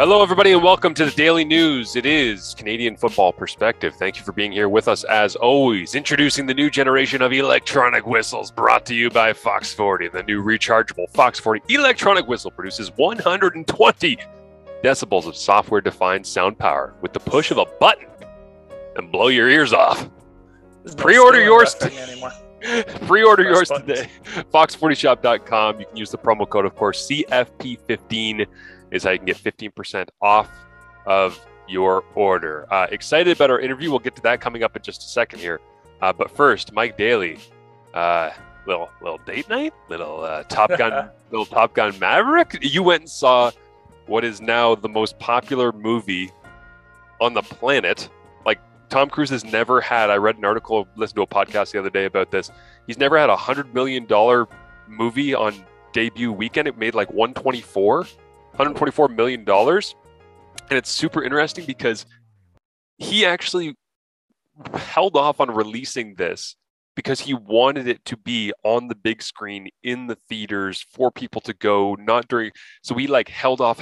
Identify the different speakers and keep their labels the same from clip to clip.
Speaker 1: Hello, everybody, and welcome to the Daily News. It is Canadian Football Perspective. Thank you for being here with us, as always. Introducing the new generation of electronic whistles, brought to you by Fox 40. The new rechargeable Fox 40 electronic whistle produces 120 decibels of software-defined sound power with the push of a button and blow your ears off. Pre-order yours Pre-order yours today. Fox40shop.com. You can use the promo code, of course, CFP15 is how you can get 15% off of your order. Excited about our interview. We'll get to that coming up in just a second here. But first, Mike Daly, little date night, little Top Gun Maverick. You went and saw what is now the most popular movie on the planet. Like, Tom Cruise has never had, I read an article, listened to a podcast the other day about this. He's never had $100 million movie on debut weekend. It made like $124 million. And it's super interesting because he actually held off on releasing this because he wanted it to be on the big screen in the theaters for people to go, not during. So he like held off,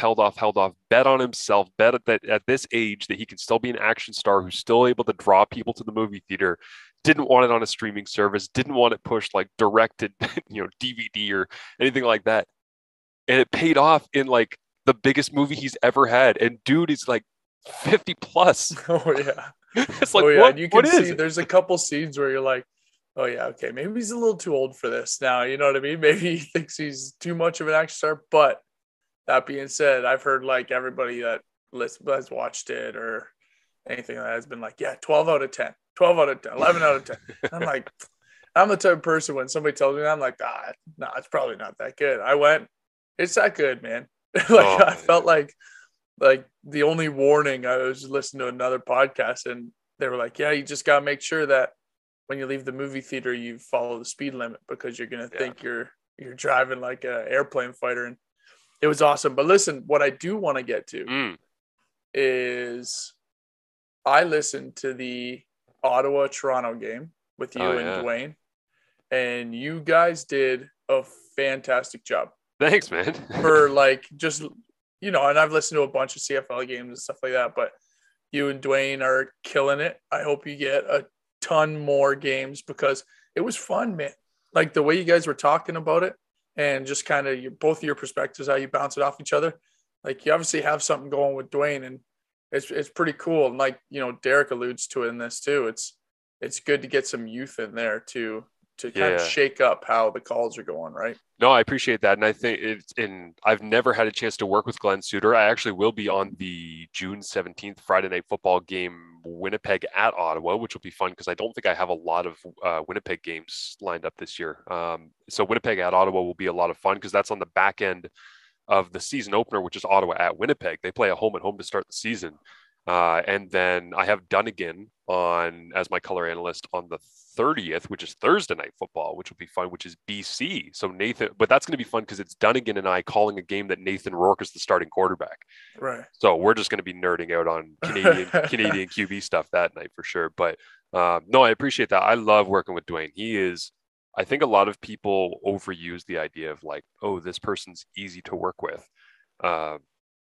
Speaker 1: bet on himself, bet that at this age that he can still be an action star who's still able to draw people to the movie theater. Didn't want it on a streaming service, didn't want it pushed like directed, DVD or anything like that. And it paid off in like the biggest movie he's ever had. And dude is like 50 plus.
Speaker 2: Oh yeah.
Speaker 1: It's like, what,
Speaker 2: you can see there's a couple scenes where you're like, oh yeah, okay, maybe he's a little too old for this now. You know what I mean? Maybe he thinks he's too much of an action star. But that being said, I've heard like everybody that has watched it or anything like that has been like, yeah, 12 out of 10, 12 out of 10, 11 out of 10. I'm like, I'm the type of person when somebody tells me that, I'm like, no, it's probably not that good. I went, it's that good, man. I felt like the only warning, I was listening to another podcast and they were like, yeah, you just got to make sure that when you leave the movie theater, you follow the speed limit because you're going to think you're driving like an airplane fighter. And it was awesome. But listen, what I do want to get to is I listened to the Ottawa-Toronto game with you and Dwayne, and you guys did a fantastic job.
Speaker 1: Thanks, man.
Speaker 2: For like just, and I've listened to a bunch of CFL games and stuff like that, but you and Dwayne are killing it. I hope you get a ton more games because it was fun, man. Like the way you guys were talking about it and just kind of both of your perspectives, how you bounce it off each other. Like you obviously have something going with Dwayne and it's pretty cool. And like, Derek alludes to it in this too. It's good to get some youth in there to kind of shake up how the calls are going, right?
Speaker 1: No, I appreciate that. And I think I've never had a chance to work with Glenn Suter. I actually will be on the June 17th Friday night football game, Winnipeg at Ottawa, which will be fun because I don't think I have a lot of Winnipeg games lined up this year. So Winnipeg at Ottawa will be a lot of fun because that's on the back end of the season opener, which is Ottawa at Winnipeg. They play a home and home to start the season. And then I have Dunnigan on as my color analyst on the 30th, which is Thursday night football, which will be fun, which is BC. So Nathan, but that's going to be fun because it's Dunnigan and I calling a game that Nathan Rourke is the starting quarterback.
Speaker 2: Right.
Speaker 1: So we're just going to be nerding out on Canadian QB stuff that night for sure. But no, I appreciate that. I love working with Dwayne. He is, I think a lot of people overuse the idea of like, oh, this person's easy to work with.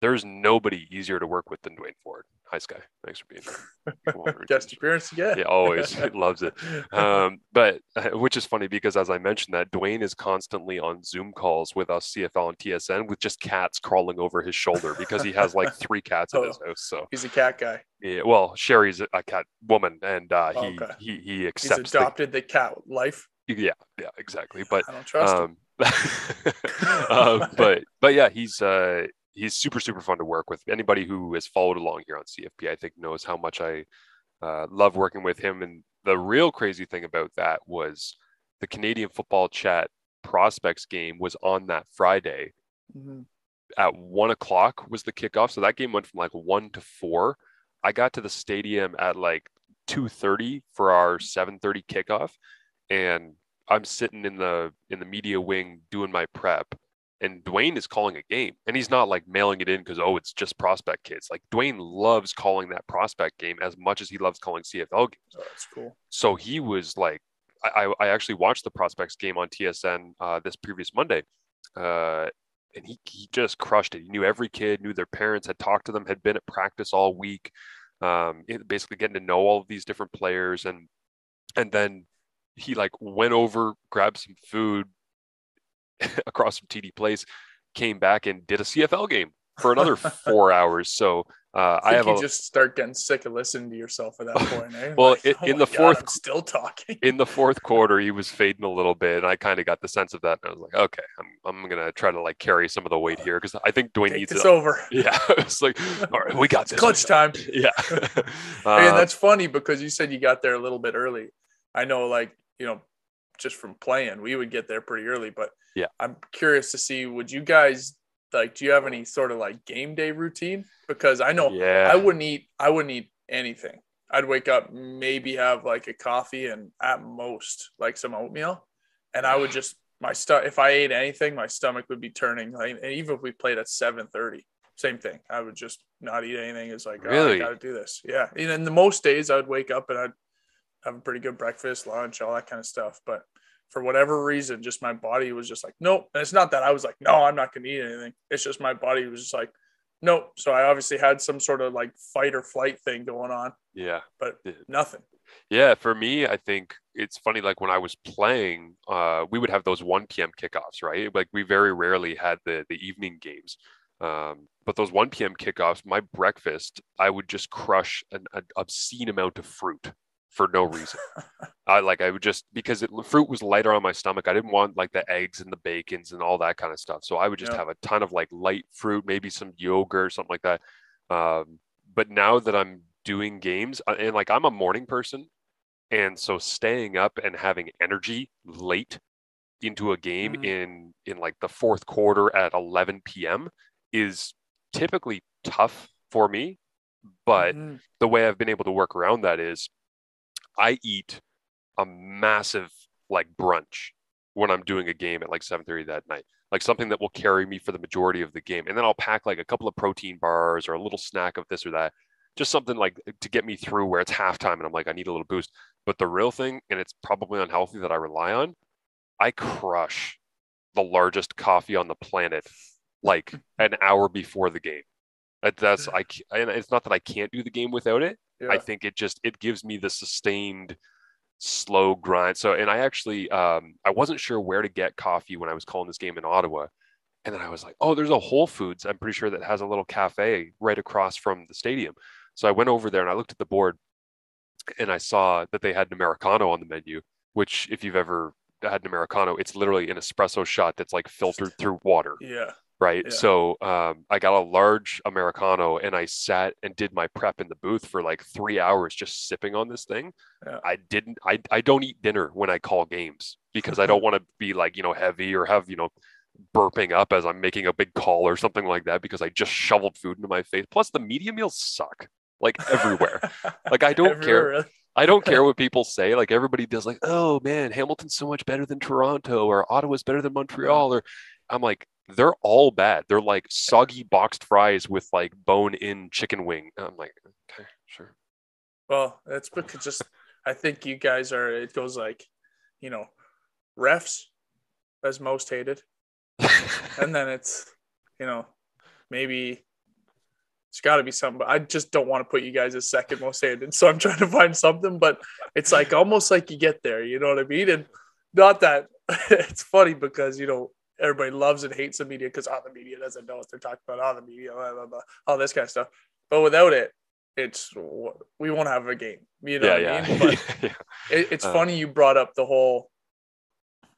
Speaker 1: There's nobody easier to work with than Dwayne Ford. Hi, Sky. Thanks for being here.
Speaker 2: Guest appearance again.
Speaker 1: Yeah, always. He loves it. But which is funny because as I mentioned that, Dwayne is constantly on Zoom calls with us CFL and TSN with just cats crawling over his shoulder because he has like 3 cats in his house. So
Speaker 2: he's a cat guy.
Speaker 1: Yeah, well, Sherry's a cat woman, and he accepts.
Speaker 2: He's adopted the cat life.
Speaker 1: Yeah, exactly. But
Speaker 2: I don't trust him.
Speaker 1: but yeah, he's super, super fun to work with. Anybody who has followed along here on CFP, I think, knows how much I love working with him. And the real crazy thing about that was the Canadian Football Chat prospects game was on that Friday. Mm-hmm. At 1:00 was the kickoff. So that game went from like 1 to 4. I got to the stadium at like 2:30 for our 7:30 kickoff. And I'm sitting in the media wing doing my prep. And Dwayne is calling a game, and he's not like mailing it in because, it's just prospect kids. Like Dwayne loves calling that prospect game as much as he loves calling CFL games.
Speaker 2: Oh, that's cool.
Speaker 1: So he was like, I actually watched the prospects game on TSN this previous Monday. and he just crushed it. He knew every kid, knew their parents, had talked to them, had been at practice all week, basically getting to know all of these different players, and then he like went over, grabbed some food across from TD Place, came back and did a CFL game for another 4 hours. So
Speaker 2: I think you just start getting sick of listening to yourself at that point. Eh?
Speaker 1: Well,
Speaker 2: like,
Speaker 1: in the fourth,
Speaker 2: I'm still talking.
Speaker 1: In the fourth quarter, he was fading a little bit, and I kind of got the sense of that. And I was like, okay, I'm gonna try to like carry some of the weight here because I think Dwayne needs
Speaker 2: this over.
Speaker 1: Yeah, it's like, all right, we got this.
Speaker 2: Clutch time.
Speaker 1: Yeah.
Speaker 2: And that's funny because you said you got there a little bit early. I know, like, just from playing, we would get there pretty early. But
Speaker 1: yeah,
Speaker 2: I'm curious to see, would you guys like? Do you have any sort of like game day routine? Because I know I wouldn't eat anything. I'd wake up, maybe have like a coffee and at most like some oatmeal. And I would just, if I ate anything, my stomach would be turning. Like, and even if we played at 7:30, same thing. I would just not eat anything. It's like,
Speaker 1: really?
Speaker 2: I got to do this. Yeah. And in the most days I would wake up and I'd have a pretty good breakfast, lunch, all that kind of stuff. But for whatever reason, just my body was just like, nope. And it's not that I was like, no, I'm not going to eat anything. It's just my body was just like, nope. So I obviously had some sort of like fight or flight thing going on.
Speaker 1: Yeah.
Speaker 2: But nothing.
Speaker 1: Yeah. For me, I think it's funny. Like when I was playing, we would have those 1 p.m. kickoffs, right? Like we very rarely had the evening games. But those 1 p.m. kickoffs, my breakfast, I would just crush an obscene amount of fruit for no reason. I would just, because fruit was lighter on my stomach. I didn't want like the eggs and the bacons and all that kind of stuff. So I would just have a ton of like light fruit, maybe some yogurt, something like that. But now that I'm doing games, and like I'm a morning person, and so staying up and having energy late into a game in like the fourth quarter at 11 p.m. is typically tough for me. But the way I've been able to work around that is I eat a massive like brunch when I'm doing a game at like 7:30 that night, like something that will carry me for the majority of the game. And then I'll pack like a couple of protein bars or a little snack of this or that, just something like to get me through where it's halftime and I'm like, I need a little boost. But the real thing, and it's probably unhealthy that I rely on, I crush the largest coffee on the planet like an hour before the game. And it's not that I can't do the game without it. Yeah. I think it gives me the sustained slow grind. So, and I actually, I wasn't sure where to get coffee when I was calling this game in Ottawa. And then I was like, oh, there's a Whole Foods, I'm pretty sure, that has a little cafe right across from the stadium. So I went over there and I looked at the board and I saw that they had an Americano on the menu, which if you've ever had an Americano, it's literally an espresso shot that's like filtered through water.
Speaker 2: Yeah.
Speaker 1: Right. Yeah. So I got a large Americano and I sat and did my prep in the booth for like 3 hours just sipping on this thing. Yeah. I don't eat dinner when I call games because I don't want to be like, heavy or have, burping up as I'm making a big call or something like that because I just shoveled food into my face. Plus the media meals suck like everywhere. Like I don't care. Really? I don't care what people say. Like everybody does like, oh man, Hamilton's so much better than Toronto or Ottawa's better than Montreal. Or I'm like, they're all bad. They're like soggy boxed fries with like bone-in chicken wing. I'm like, okay, sure.
Speaker 2: Well, that's because I think you guys it goes like, refs as most hated. And then it's, maybe it's got to be something, but I just don't want to put you guys as second most hated. So I'm trying to find something, but it's like almost like you get there, you know what I mean? And not that it's funny because, everybody loves and hates the media because the media doesn't know what they're talking about. The media, blah, blah, blah, all this kind of stuff. But without it, we won't have a game. You know what I mean? But it's funny you brought up the whole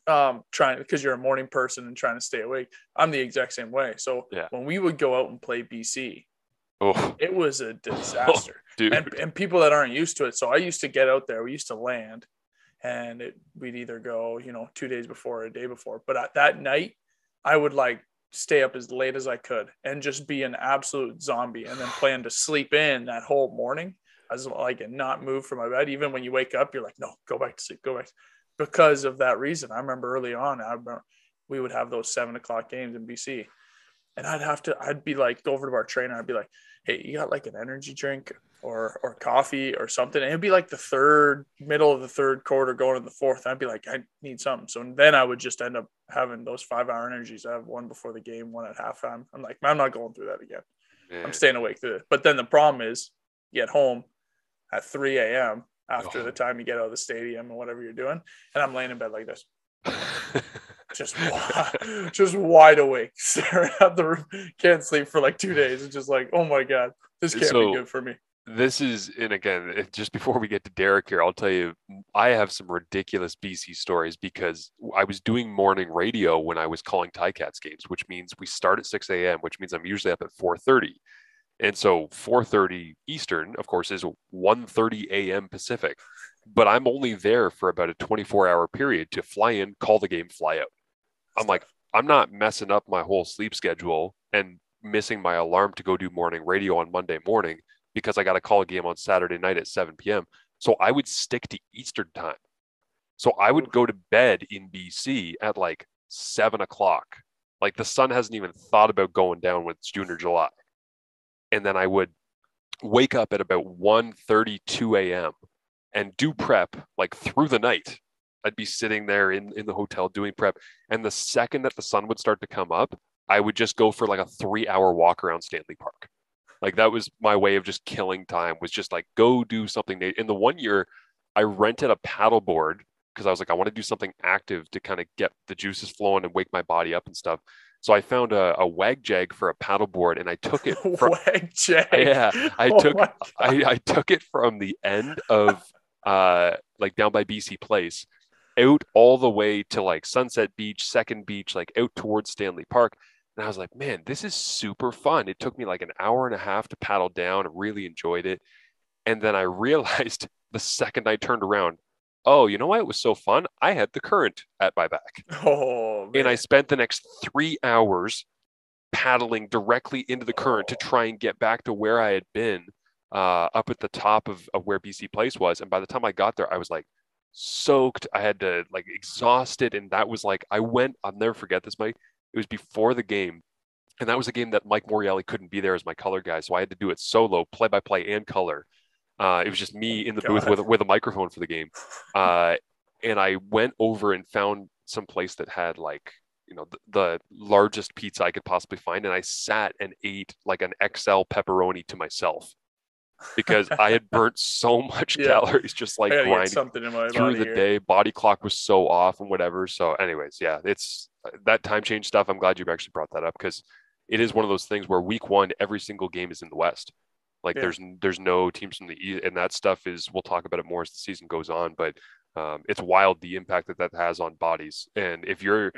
Speaker 2: because you're a morning person and trying to stay awake. I'm the exact same way. So when we would go out and play BC, it was a disaster. And people that aren't used to it. So I used to get out there. We used to land. And we'd either go, 2 days before or a day before. But at that night, I would like stay up as late as I could and just be an absolute zombie and then plan to sleep in that whole morning as like and not move from my bed. Even when you wake up, you're like, no, go back to sleep, go back. Because of that reason. I remember early on, we would have those 7:00 games in BC. And I'd be like, go over to our trainer. I'd be like, hey, you got like an energy drink or coffee or something. And it'd be like the middle of the third quarter going in the fourth. I'd be like, I need something. So then I would just end up having those 5-hour energies. I have one before the game, one at halftime. I'm like, I'm not going through that again.
Speaker 1: Man.
Speaker 2: I'm staying awake through it. But then the problem is you get home at 3 a.m. after the time you get out of the stadium and whatever you're doing. And I'm laying in bed like this. just wide awake, staring at the room. Can't sleep for like 2 days. It's just like, oh my God, this can't be good for me.
Speaker 1: This is, and again, just before we get to Derek here, I'll tell you, I have some ridiculous BC stories because I was doing morning radio when I was calling Ticats games, which means we start at 6 a.m., which means I'm usually up at 4:30. And so 4:30 Eastern, of course, is 1:30 a.m. Pacific. But I'm only there for about a 24-hour period to fly in, call the game, fly out. I'm like, I'm not messing up my whole sleep schedule and missing my alarm to go do morning radio on Monday morning because I got to call a game on Saturday night at 7 p.m. So I would stick to Eastern time. So I would go to bed in BC at like 7 o'clock. Like the sun hasn't even thought about going down when it's June or July. And then I would wake up at about 1:32 a.m. and do prep like through the night. I'd be sitting there in the hotel doing prep. And the second that the sun would start to come up, I would just go for like a 3-hour walk around Stanley Park. Like that was my way of just killing time, was just like, go do something. In the 1 year, I rented a paddleboard because I was like, I want to do something active to kind of get the juices flowing and wake my body up and stuff. So I found a wag jag for a paddleboard and I took it from
Speaker 2: wag jag.
Speaker 1: Yeah, I took it from the end of like down by BC Place out all the way to like Sunset Beach, Second Beach, like out towards Stanley Park. And I was like, man, this is super fun. It took me like an hour and a half to paddle down. I really enjoyed it. And then I realized the second I turned around, oh, you know why it was so fun? I had the current at my back.
Speaker 2: Oh, man.
Speaker 1: And I spent the next 3 hours paddling directly into the current to try and get back to where I had been up at the top of where BC Place was. And by the time I got there, I was like soaked. I had to like exhausted. And that was like, I'll never forget this, Mike. It was before the game. And that was a game that Mike Morreale couldn't be there as my color guy. So I had to do it solo, play by play and color. It was just me in the booth with a microphone for the game. And I went over and found some place that had like, you know, the largest pizza I could possibly find. And I sat and ate like an XL pepperoni to myself because I had burnt so much calories just like grinding
Speaker 2: something in my
Speaker 1: through the day. Body clock was so off and whatever. So anyways, yeah, it's that time change stuff. I'm glad you actually brought that up because it is one of those things where week one, every single game is in the West. Like there's no teams from the East, and that stuff is, we'll talk about it more as the season goes on, but it's wild the impact that has on bodies. And if you're,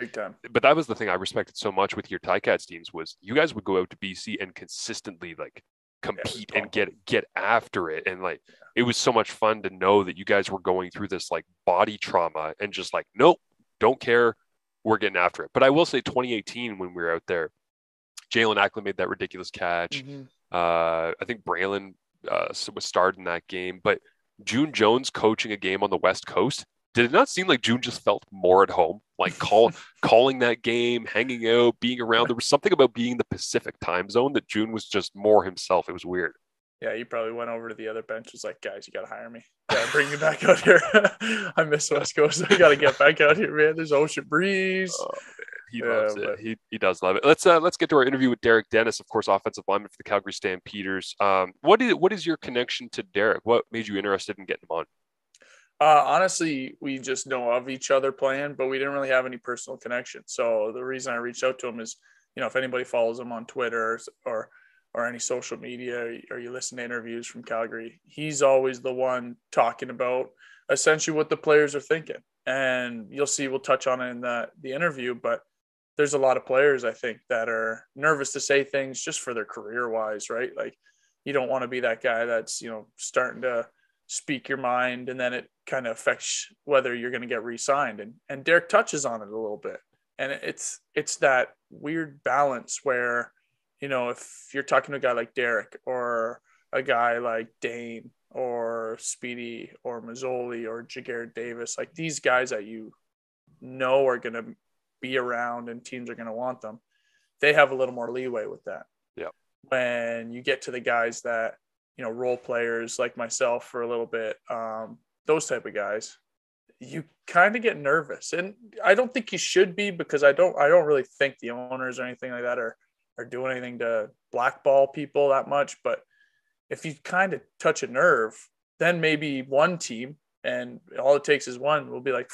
Speaker 1: but that was the thing I respected so much with your Ticats teams was you guys would go out to BC and consistently like compete and get after it. And like, it was so much fun to know that you guys were going through this like body trauma and just like, nope, don't care. We're getting after it. But I will say 2018, when we were out there, Jalen Ackland made that ridiculous catch. Mm-hmm. I think Braylon was starred in that game, but June Jones coaching a game on the West Coast, did it not seem like June just felt more at home? Like calling that game, hanging out, being around. There was something about being in the Pacific time zone that June was just more himself. It was weird.
Speaker 2: Yeah, he probably went over to the other bench. Was like, guys, you got to hire me. Yeah, bring me back out here. I miss West Coast. I got to get back out here, man. There's ocean breeze.
Speaker 1: Oh, he loves it. He does love it. Let's get to our interview with Derek Dennis, of course, offensive lineman for the Calgary Stampeders. What is your connection to Derek? What made you interested in getting him on?
Speaker 2: Honestly, we just know of each other playing, but we didn't really have any personal connection. So the reason I reached out to him is, you know, if anybody follows him on Twitter or any social media, or you listen to interviews from Calgary, he's always the one talking about essentially what the players are thinking. And you'll see, we'll touch on it in the interview, but there's a lot of players, I think, that are nervous to say things just for their career wise, right? Like, you don't want to be that guy that's, you know, starting to speak your mind and then it kind of affects whether you're going to get re-signed. And Derek touches on it a little bit. And it's that weird balance where, you know, if you're talking to a guy like Derek or a guy like Dane or Speedy or Mazzoli or Jaguar Davis, like these guys that you know are going to be around and teams are going to want them, they have a little more leeway with that.
Speaker 1: Yeah.
Speaker 2: When you get to the guys that role players like myself for a little bit, those type of guys, you kind of get nervous. And I don't think you should be, because I don't really think the owners or anything like that are doing anything to blackball people that much. But if you kind of touch a nerve, then maybe one team, and all it takes is one, will be like,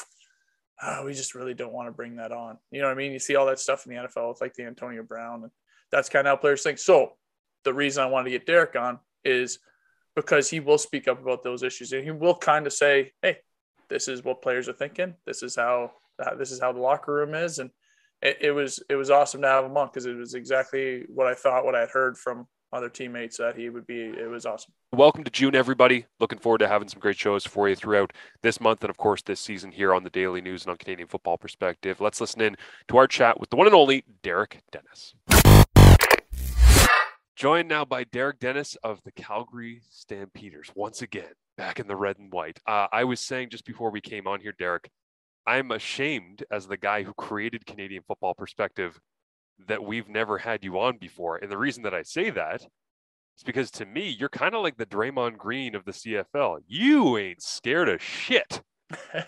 Speaker 2: oh, we just really don't want to bring that on. You know what I mean? You see all that stuff in the NFL with like the Antonio Brown, and that's kind of how players think. So the reason I wanted to get Derek on is because he will speak up about those issues, and he will kind of say, hey, this is what players are thinking. This is how the locker room is. And it was awesome to have him on, because it was exactly what I thought, what I had heard from other teammates that he would be. It was awesome.
Speaker 1: Welcome to June, everybody. Looking forward to having some great shows for you throughout this month and, of course, this season here on the Daily News and on Canadian Football Perspective. Let's listen in to our chat with the one and only Derek Dennis. Joined now by Derek Dennis of the Calgary Stampeders. Once again, back in the red and white. I was saying just before we came on here, Derek, I'm ashamed as the guy who created Canadian Football Perspective that we've never had you on before. And the reason that I say that is because, to me, you're kind of like the Draymond Green of the CFL. You ain't scared of shit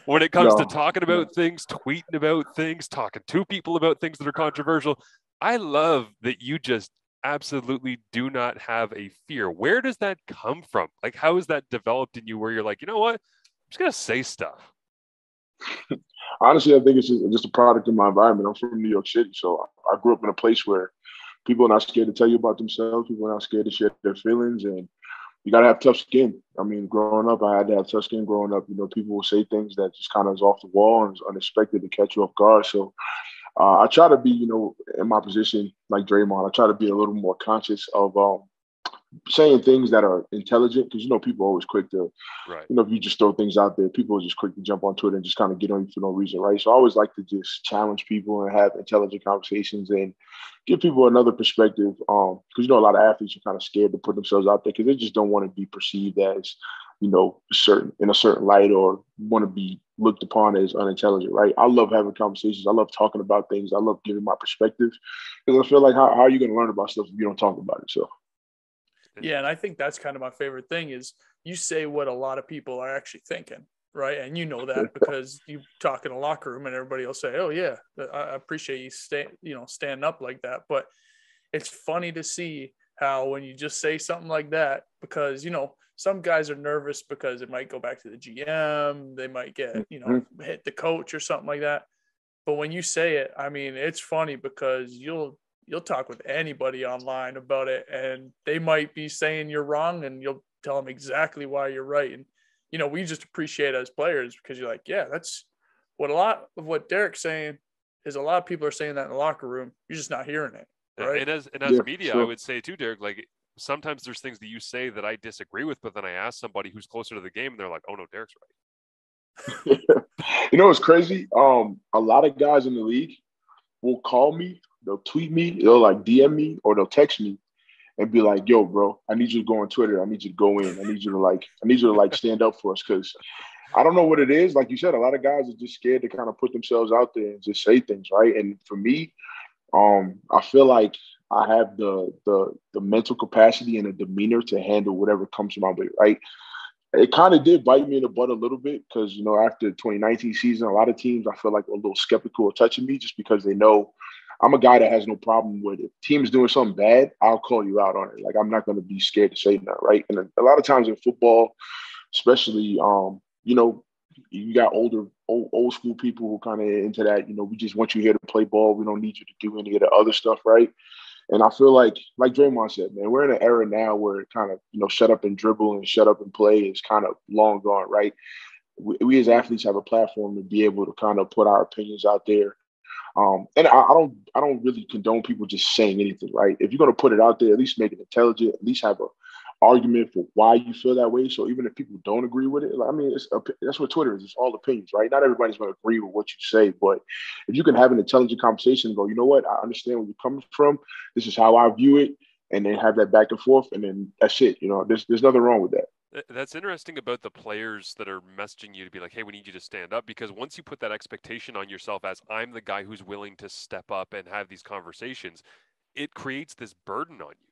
Speaker 1: when it comes to talking about things, tweeting about things, talking to people about things that are controversial. I love that you just absolutely do not have a fear. Where does that come from? Like, how is that developed in you where you're like, you know what? I'm just going to say stuff.
Speaker 3: Honestly, I think it's just a product of my environment. I'm from New York City, so I grew up in a place where people are not scared to tell you about themselves. People are not scared to share their feelings, and you got to have tough skin. I mean, growing up, I had to have tough skin growing up. People will say things that just kind of is off the wall and is unexpected to catch you off guard. So I try to be, in my position like Draymond, I try to be a little more conscious of saying things that are intelligent, because people are always quick to,
Speaker 1: right.
Speaker 3: If you just throw things out there, people are just quick to jump onto it and just kind of get on you for no reason, right? So I always like to just challenge people and have intelligent conversations and give people another perspective. Because a lot of athletes are kind of scared to put themselves out there because they just don't want to be perceived as, in a certain light, or want to be looked upon as unintelligent, right? I love having conversations. I love talking about things. I love giving my perspective, because I feel like how are you going to learn about stuff if you don't talk about it? So.
Speaker 2: Yeah, and I think that's kind of my favorite thing is you say what a lot of people are actually thinking, right? And you know that because you talk in a locker room and everybody will say, oh, yeah, I appreciate you standing up like that. But it's funny to see how when you just say something like that, because, some guys are nervous because it might go back to the GM. They might get, hit the coach or something like that. But when you say it, I mean, it's funny because you'll talk with anybody online about it, and they might be saying you're wrong, and you'll tell them exactly why you're right. And, we just appreciate as players because you're like, yeah, that's what a lot of what Derek's saying is. A lot of people are saying that in the locker room. You're just not hearing it. Right.
Speaker 1: And as media, sure. I would say too, Derek, like sometimes there's things that you say that I disagree with, but then I ask somebody who's closer to the game and they're like, oh no, Derek's
Speaker 3: right. It's crazy. A lot of guys in the league will call me, they'll tweet me, they'll like DM me, or they'll text me and be like, yo, bro, I need you to go on Twitter. I need you to go in. I need you to stand up for us. Cause I don't know what it is. Like you said, a lot of guys are just scared to kind of put themselves out there and just say things. Right. And for me, I feel like I have the mental capacity and the demeanor to handle whatever comes my way. Right. It kind of did bite me in the butt a little bit because, after the 2019 season, a lot of teams I feel like are a little skeptical of touching me just because they know I'm a guy that has no problem with it. If the team is doing something bad, I'll call you out on it. Like, I'm not going to be scared to say that, right? And a lot of times in football, especially, you got old school people who kind of into that, we just want you here to play ball. We don't need you to do any of the other stuff, right? And I feel like Draymond said, man, we're in an era now where it kind of, shut up and dribble and shut up and play is kind of long gone, right? We as athletes have a platform to be able to kind of put our opinions out there. And I don't really condone people just saying anything, right? If you're going to put it out there, at least make it intelligent, at least have a argument for why you feel that way. So even if people don't agree with it, that's what Twitter is. It's all opinions, right? Not everybody's going to agree with what you say, but if you can have an intelligent conversation and go, you know what, I understand where you're coming from. This is how I view it. And then have that back and forth. And then that's it. There's nothing wrong with that.
Speaker 1: That's interesting about the players that are messaging you to be like, hey, we need you to stand up, because once you put that expectation on yourself as I'm the guy who's willing to step up and have these conversations, it creates this burden on you.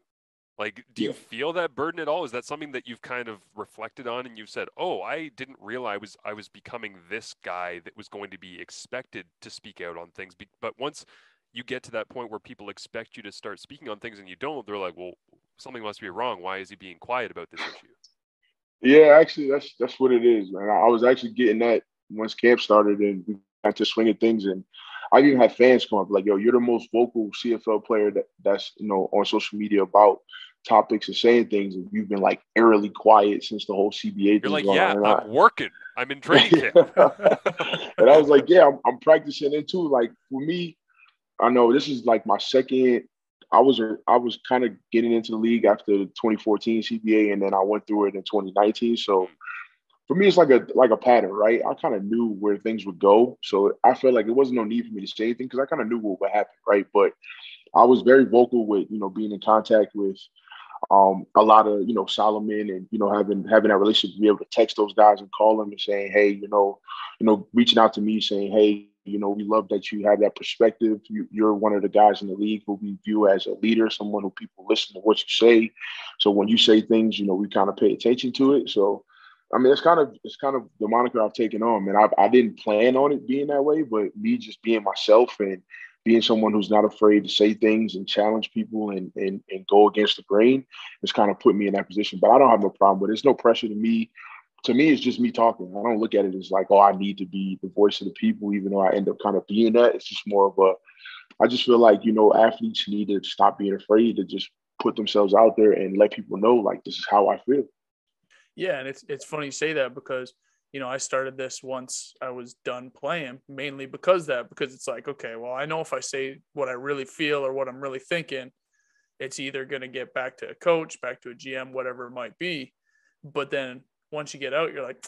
Speaker 1: Like, do you feel that burden at all? Is that something that you've kind of reflected on and you've said, oh, I didn't realize I was becoming this guy that was going to be expected to speak out on things. But once you get to that point where people expect you to start speaking on things and you don't, they're like, well, something must be wrong. Why is he being quiet about this issue?
Speaker 3: Yeah, actually, that's what it is, man. I was actually getting that once camp started and we got to swinging things, and I even had fans come up like, "Yo, you're the most vocal CFL player that's on social media about topics and saying things, and you've been like eerily quiet since the whole CBA thing."
Speaker 1: You're like,
Speaker 3: going
Speaker 1: yeah,
Speaker 3: on.
Speaker 1: I'm working. I'm in training camp.
Speaker 3: And I was like, yeah, I'm practicing it too. Like for me, I know this is like my second. I was kind of getting into the league after the 2014 CBA, and then I went through it in 2019. So for me, it's like a pattern, right? I kind of knew where things would go, so I felt like it wasn't no need for me to say anything because I kind of knew what would happen, right? But I was very vocal with being in contact with a lot of Solomon and having that relationship to be able to text those guys and call them and saying, hey, reaching out to me saying, hey, we love that you have that perspective. You're one of the guys in the league who we view as a leader, someone who people listen to what you say. So when you say things, we kind of pay attention to it. So I mean, it's kind of the moniker I've taken on, man. I didn't plan on it being that way, but me just being myself and being someone who's not afraid to say things and challenge people and go against the grain has kind of put me in that position. But I don't have no problem with it. There's no pressure to me. To me, it's just me talking. I don't look at it as like, oh, I need to be the voice of the people, even though I end up kind of being that. It's just more of I just feel like, athletes need to stop being afraid to just put themselves out there and let people know, like, this is how I feel.
Speaker 2: Yeah, and it's funny you say that because I started this once I was done playing, mainly because it's like, okay, well, I know if I say what I really feel or what I'm really thinking, it's either going to get back to a coach, back to a GM, whatever it might be. But then once you get out, you're like,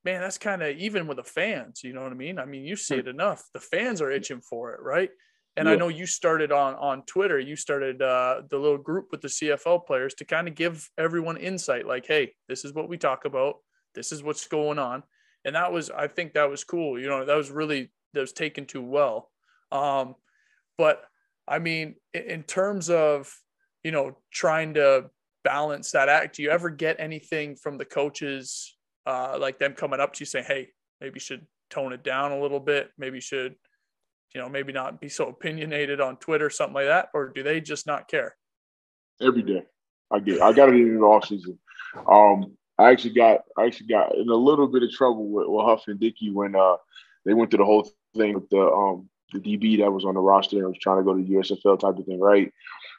Speaker 2: man, that's kind of even with the fans. You know what I mean? I mean, you see it enough. The fans are itching for it, right? And I know you started on Twitter. You started the little group with the CFL players to kind of give everyone insight. Like, hey, this is what we talk about. This is what's going on. And I think that was cool. That was taken too well. But I mean, in terms of, trying to balance that act, do you ever get anything from the coaches, like them coming up to you saying, hey, maybe you should tone it down a little bit. Maybe you should, maybe not be so opinionated on Twitter, something like that? Or do they just not care?
Speaker 3: Every day. I got it in the off season. I actually got in a little bit of trouble with Huff and Dickey when they went through the whole thing with the DB that was on the roster and was trying to go to the USFL type of thing, right?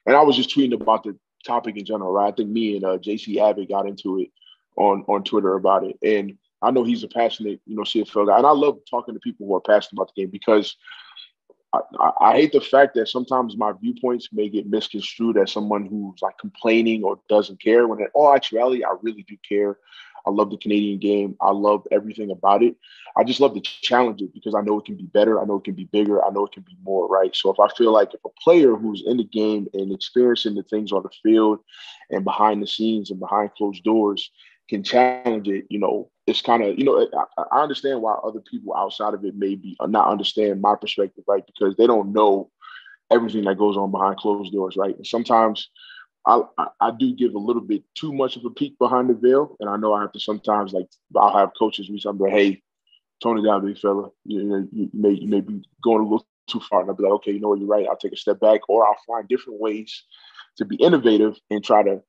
Speaker 3: And I was just tweeting about the topic in general, right? I think me and JC Abbott got into it on Twitter about it. And I know he's a passionate, CFL guy. And I love talking to people who are passionate about the game because I hate the fact that sometimes my viewpoints may get misconstrued as someone who's like complaining or doesn't care, when in all actuality, I really do care. I love the Canadian game. I love everything about it. I just love to challenge it because I know it can be better. I know it can be bigger. I know it can be more, right? So if I feel like if a player who's in the game and experiencing the things on the field and behind the scenes and behind closed doors can challenge it, it's kind of, I understand why other people outside of it may be not understand my perspective, right? Because they don't know everything that goes on behind closed doors, right? And sometimes I do give a little bit too much of a peek behind the veil. And I know I have to sometimes, like, I'll have coaches reach out and be like, hey, tone it down, big fella. You may be going a little too far. And I'll be like, okay, you're right. I'll take a step back, or I'll find different ways to be innovative and try to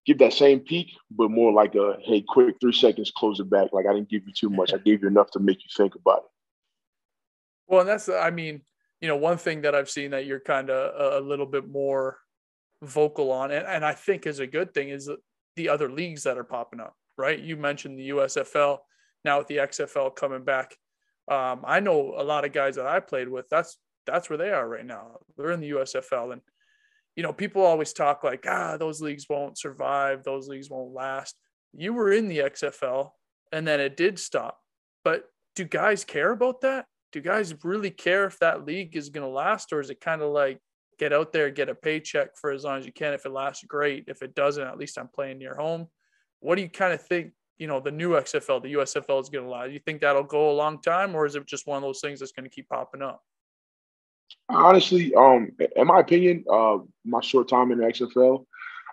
Speaker 3: give that same peak, but more like a, hey, quick 3 seconds, close it back. Like, I didn't give you too much. I gave you enough to make you think about it.
Speaker 2: Well, and that's, I mean, one thing that I've seen that you're kind of a little bit more vocal on, and I think is a good thing, is the other leagues that are popping up, right? You mentioned the USFL, now with the XFL coming back. I know a lot of guys that I played with, that's where they are right now. They're in the USFL. And, people always talk like, those leagues won't survive. Those leagues won't last. You were in the XFL and then it did stop. But do guys care about that? Do guys really care if that league is going to last? Or is it kind of like, get out there, get a paycheck for as long as you can? If it lasts, great. If it doesn't, at least I'm playing near home. What do you kind of think, the new XFL, the USFL is going to last? You think that'll go a long time, or is it just one of those things that's going to keep popping up?
Speaker 3: Honestly, in my opinion, my short time in the XFL,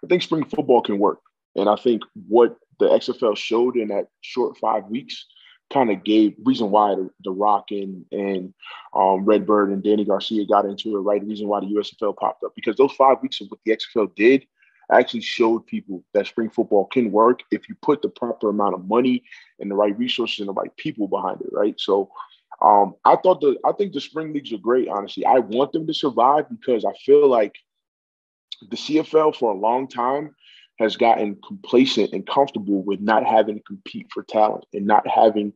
Speaker 3: I think spring football can work. And I think what the XFL showed in that short 5 weeks kind of gave reason why the Rock and Redbird and Danny Garcia got into it, right? The reason why the USFL popped up, because those 5 weeks of what the XFL did actually showed people that spring football can work if you put the proper amount of money and the right resources and the right people behind it, right? So I think the spring leagues are great, honestly. I want them to survive because I feel like the CFL for a long time has gotten complacent and comfortable with not having to compete for talent and not having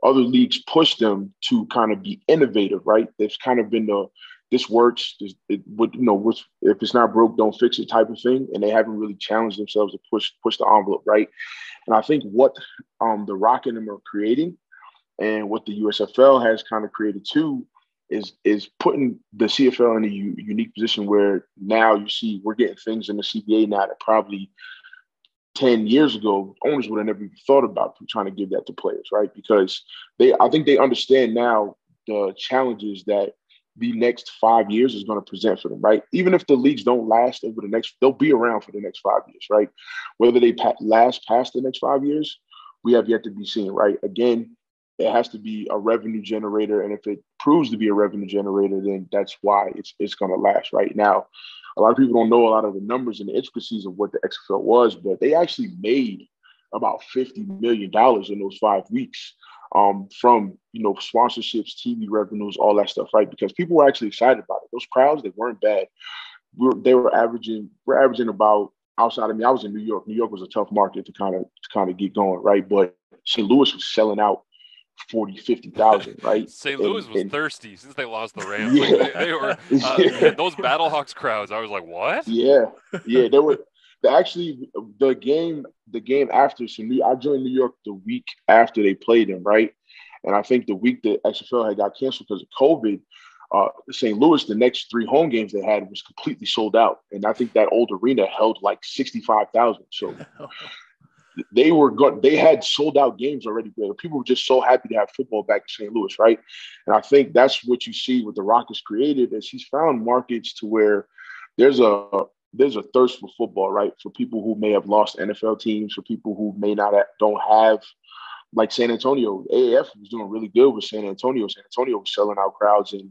Speaker 3: other leagues push them to kind of be innovative, right? There's kind of been this works, if it's not broke, don't fix it type of thing. And they haven't really challenged themselves to push the envelope, right? And I think what the Rock and them are creating and what the USFL has kind of created too is putting the CFL in a unique position where now you see we're getting things in the CBA now that probably 10 years ago, owners would have never even thought about trying to give that to players, right? Because I think they understand now the challenges that the next 5 years is going to present for them, right? Even if the leagues don't last over they'll be around for the next 5 years, right? Whether they last past the next 5 years, we have yet to be seen, right? Again, it has to be a revenue generator. And if it proves to be a revenue generator, then that's why it's going to last. Right now, a lot of people don't know a lot of the numbers and the intricacies of what the XFL was, but they actually made about $50 million in those 5 weeks from, sponsorships, TV revenues, all that stuff, right? Because people were actually excited about it. Those crowds, they weren't bad. We're averaging about, outside of me, I was in New York. New York was a tough market to kind of get going, right? But St. Louis was selling out 40, 50,000, right?
Speaker 1: St. Louis was thirsty since they lost the Rams.
Speaker 3: Yeah.
Speaker 1: Like they were those Battlehawks crowds. I was like, what?
Speaker 3: Yeah, they were. The game after. So I joined New York the week after they played them, right? And I think the week that XFL had got canceled because of COVID, St. Louis, the next 3 home games they had was completely sold out, and I think that old arena held like 65,000. So. They had sold out games already. People were just so happy to have football back in St. Louis, right? And I think that's what you see what the Rock has created is he's found markets to where there's a thirst for football, right? For people who may have lost NFL teams, for people who don't have like San Antonio. AAF was doing really good with San Antonio. San Antonio was selling out crowds, and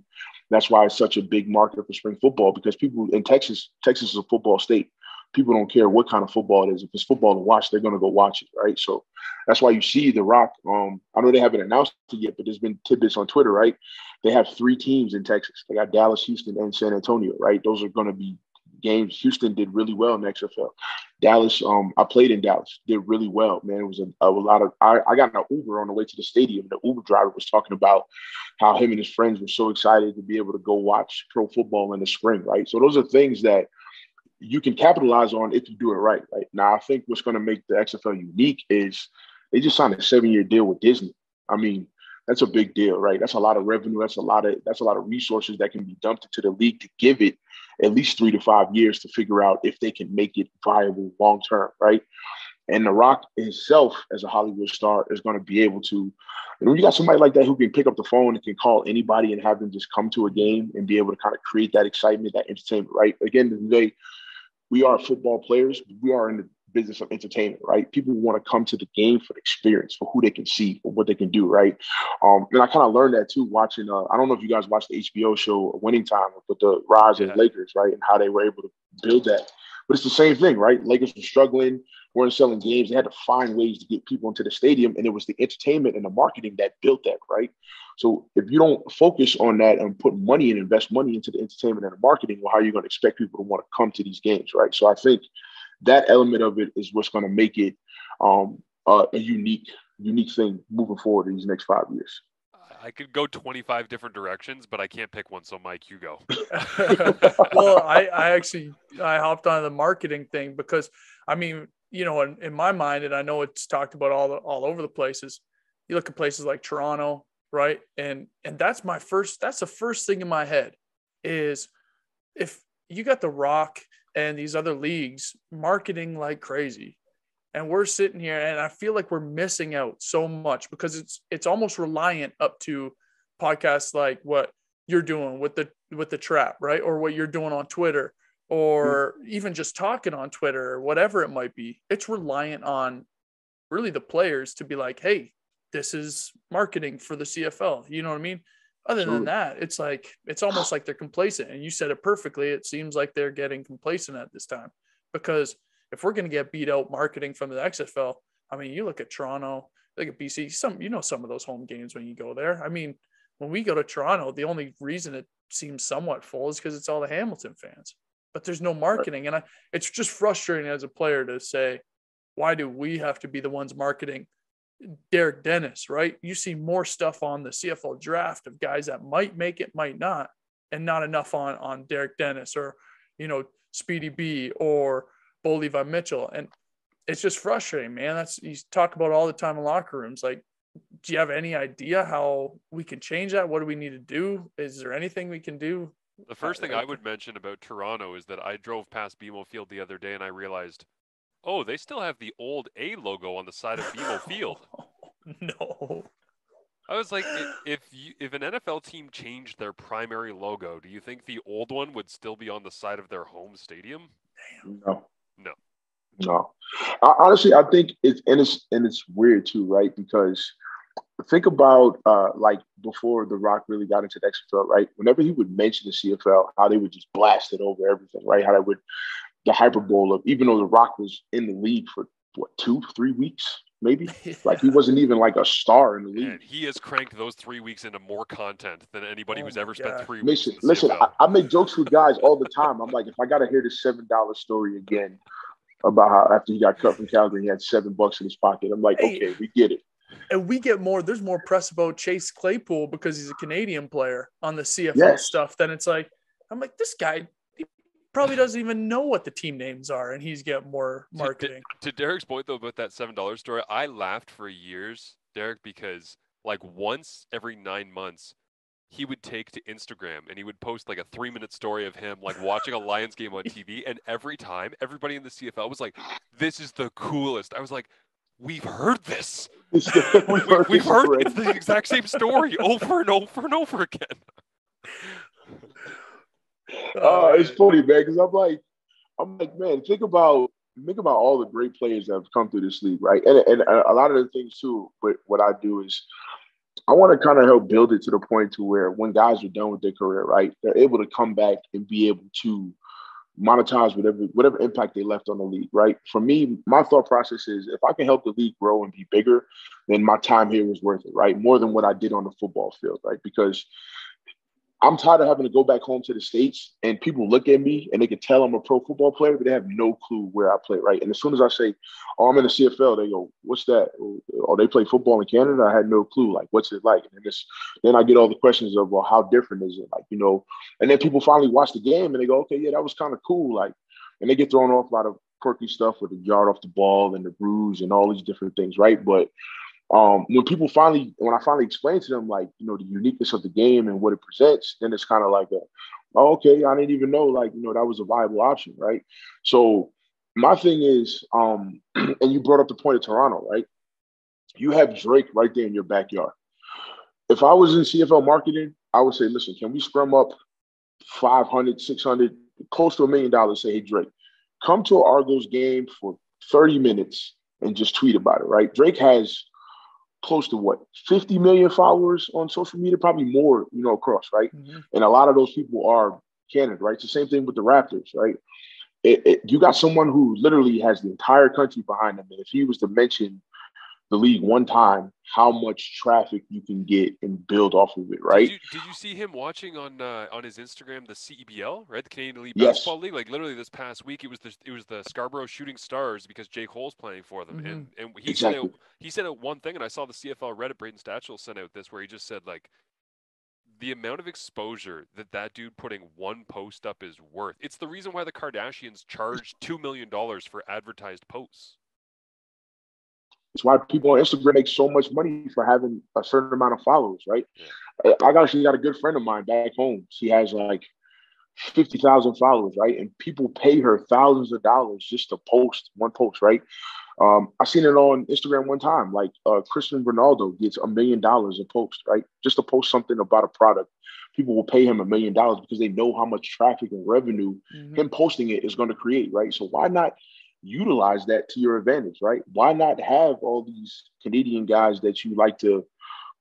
Speaker 3: that's why it's such a big market for spring football because people in Texas is a football state. People don't care what kind of football it is. If it's football to watch, they're going to go watch it, right? So that's why you see The Rock. I know they haven't announced it yet, but there's been tidbits on Twitter, right? They have 3 teams in Texas. They got Dallas, Houston, and San Antonio, right? Those are going to be games. Houston did really well in the XFL. Dallas, I played in Dallas, did really well, man. It was a lot of – I got in an Uber on the way to the stadium. The Uber driver was talking about how him and his friends were so excited to be able to go watch pro football in the spring, right? So those are things that – you can capitalize on if you do it right. Now, I think what's going to make the XFL unique is they just signed a 7-year deal with Disney. I mean, that's a big deal, right? That's a lot of revenue. That's a lot of resources that can be dumped into the league to give it at least 3 to 5 years to figure out if they can make it viable long term, right? And The Rock himself, as a Hollywood star, is going to be able to. And when you got somebody like that who can pick up the phone and can call anybody and have them just come to a game and be able to kind of create that excitement, that entertainment, right? Again, today, we are football players. We are in the business of entertainment, right? People want to come to the game for the experience, for who they can see, for what they can do, right? And I kind of learned that too watching. I don't know if you guys watched the HBO show Winning Time with the rise of Lakers, right? And how they were able to build that. But it's the same thing, right? Lakers were struggling, weren't selling games. They had to find ways to get people into the stadium, and it was the entertainment and the marketing that built that, right? So if you don't focus on that and put money and invest money into the entertainment and the marketing, well, how are you going to expect people to want to come to these games, right? So I think that element of it is what's going to make it a unique thing moving forward in these next 5 years.
Speaker 1: I could go 25 different directions, but I can't pick one. So, Mike, you go.
Speaker 2: Well, I hopped on the marketing thing because, I mean, in my mind, and I know it's talked about all over the places, you look at places like Toronto, right? And that's the first thing in my head is if you got The Rock and these other leagues marketing like crazy, and we're sitting here and I feel like we're missing out so much because it's almost reliant up to podcasts like what you're doing with the trap, right? Or what you're doing on Twitter or even just talking on Twitter or whatever it might be, it's reliant on really the players to be like, hey, this is marketing for the CFL. You know what I mean? Other than that, it's like, it's almost like they're complacent. And you said it perfectly. It seems like they're getting complacent at this time, because if we're going to get beat out marketing from the XFL, I mean, you look at Toronto, look at BC, some of those home games when you go there. I mean, when we go to Toronto, the only reason it seems somewhat full is because it's all the Hamilton fans, but there's no marketing. And it's just frustrating as a player to say, why do we have to be the ones marketing Derek Dennis, right? You see more stuff on the CFL draft of guys that might make it, might not, and not enough on Derek Dennis or, Speedy B or Bo Levi Mitchell. And it's just frustrating, man. You talk about all the time in locker rooms. Like, do you have any idea how we can change that? What do we need to do? Is there anything we can do?
Speaker 1: The first thing I would mention about Toronto is that I drove past BMO Field the other day and I realized, oh, they still have the old A logo on the side of BMO Field.
Speaker 2: No.
Speaker 1: I was like, if an NFL team changed their primary logo, do you think the old one would still be on the side of their home stadium?
Speaker 3: No.
Speaker 1: No.
Speaker 3: Honestly, I think it's weird too, right? Because think about like before The Rock really got into the XFL, right? Whenever he would mention the CFL, how they would just blast it over everything, right? How they would the hyperbole of, even though The Rock was in the league for 2-3 weeks, maybe, like he wasn't even like a star in the league.
Speaker 1: And he has cranked those 3 weeks into more content than anybody who's ever spent 3 weeks.
Speaker 3: Listen, I make jokes with guys all the time. I'm like, if I got to hear the $7 story again about how after he got cut from Calgary, he had $7 in his pocket. I'm like, okay, we get it.
Speaker 2: And we get there's more press about Chase Claypool because he's a Canadian player on the CFL stuff. Then it's like, I'm like, this guy probably doesn't even know what the team names are, and he's got more marketing.
Speaker 1: To Derek's point, though, about that $7 story, I laughed for years, Derek, because like once every 9 months, he would take to Instagram and he would post like a 3-minute story of him like watching a Lions game on TV. And every time, everybody in the CFL was like, this is the coolest. I was like, we've heard this. We've heard it's the exact same story over and over and over again.
Speaker 3: It's funny, man, because I'm like, man, think about all the great players that have come through this league, right? And a lot of the things too. But what I do is I want to kind of help build it to the point to where when guys are done with their career, right, they're able to come back and be able to monetize whatever impact they left on the league, right? For me, my thought process is if I can help the league grow and be bigger, then my time here was worth it, right? More than what I did on the football field, right? Because I'm tired of having to go back home to the States and people look at me and they can tell I'm a pro football player, but they have no clue where I play, right? And as soon as I say, oh, I'm in the CFL, they go, what's that? Oh, they play football in Canada? I had no clue. Like, what's it like? And then I get all the questions of, well, how different is it? Like, and then people finally watch the game and they go, okay, yeah, that was kind of cool. Like, and they get thrown off a lot of quirky stuff with the yard off the ball and the bruise and all these different things, right? But when I finally explain to them, like, the uniqueness of the game and what it presents, then it's kind of like, oh, okay, I didn't even know, like, that was a viable option, right? So my thing is, and you brought up the point of Toronto, right? You have Drake right there in your backyard. If I was in CFL marketing, I would say, listen, can we scrum up 500, 600, close to $1 million, say, hey, Drake, come to an Argos game for 30 minutes and just tweet about it, right? Drake has close to 50 million followers on social media, probably more, across, right? Mm-hmm. And a lot of those people are Canada, right? It's the same thing with the Raptors, right? You got someone who literally has the entire country behind them. And if he was to mention the league one time, how much traffic you can get and build off of it, right?
Speaker 1: Did you see him watching on his Instagram the CEBL, right? The Canadian Elite
Speaker 3: Yes.
Speaker 1: Basketball League. Like literally this past week, it was the Scarborough Shooting Stars because Jake Hole's playing for them,
Speaker 2: Mm-hmm.
Speaker 1: and he said out one thing, and I saw the CFL Reddit Braden Stachel sent out this where he just said like the amount of exposure that dude putting one post up is worth. It's the reason why the Kardashians charged $2 million for advertised posts.
Speaker 3: It's why people on Instagram make so much money for having a certain amount of followers, right? Yeah. I actually got a good friend of mine back home. She has like 50,000 followers, right? And people pay her thousands of dollars just to post one post, right? I seen it on Instagram one time. Like Cristiano Ronaldo gets $1 million a post, right? Just to post something about a product. people will pay him $1 million because they know how much traffic and revenue him posting it is going to create, right? So why not utilize that to your advantage, right? Why not have all these Canadian guys that you like to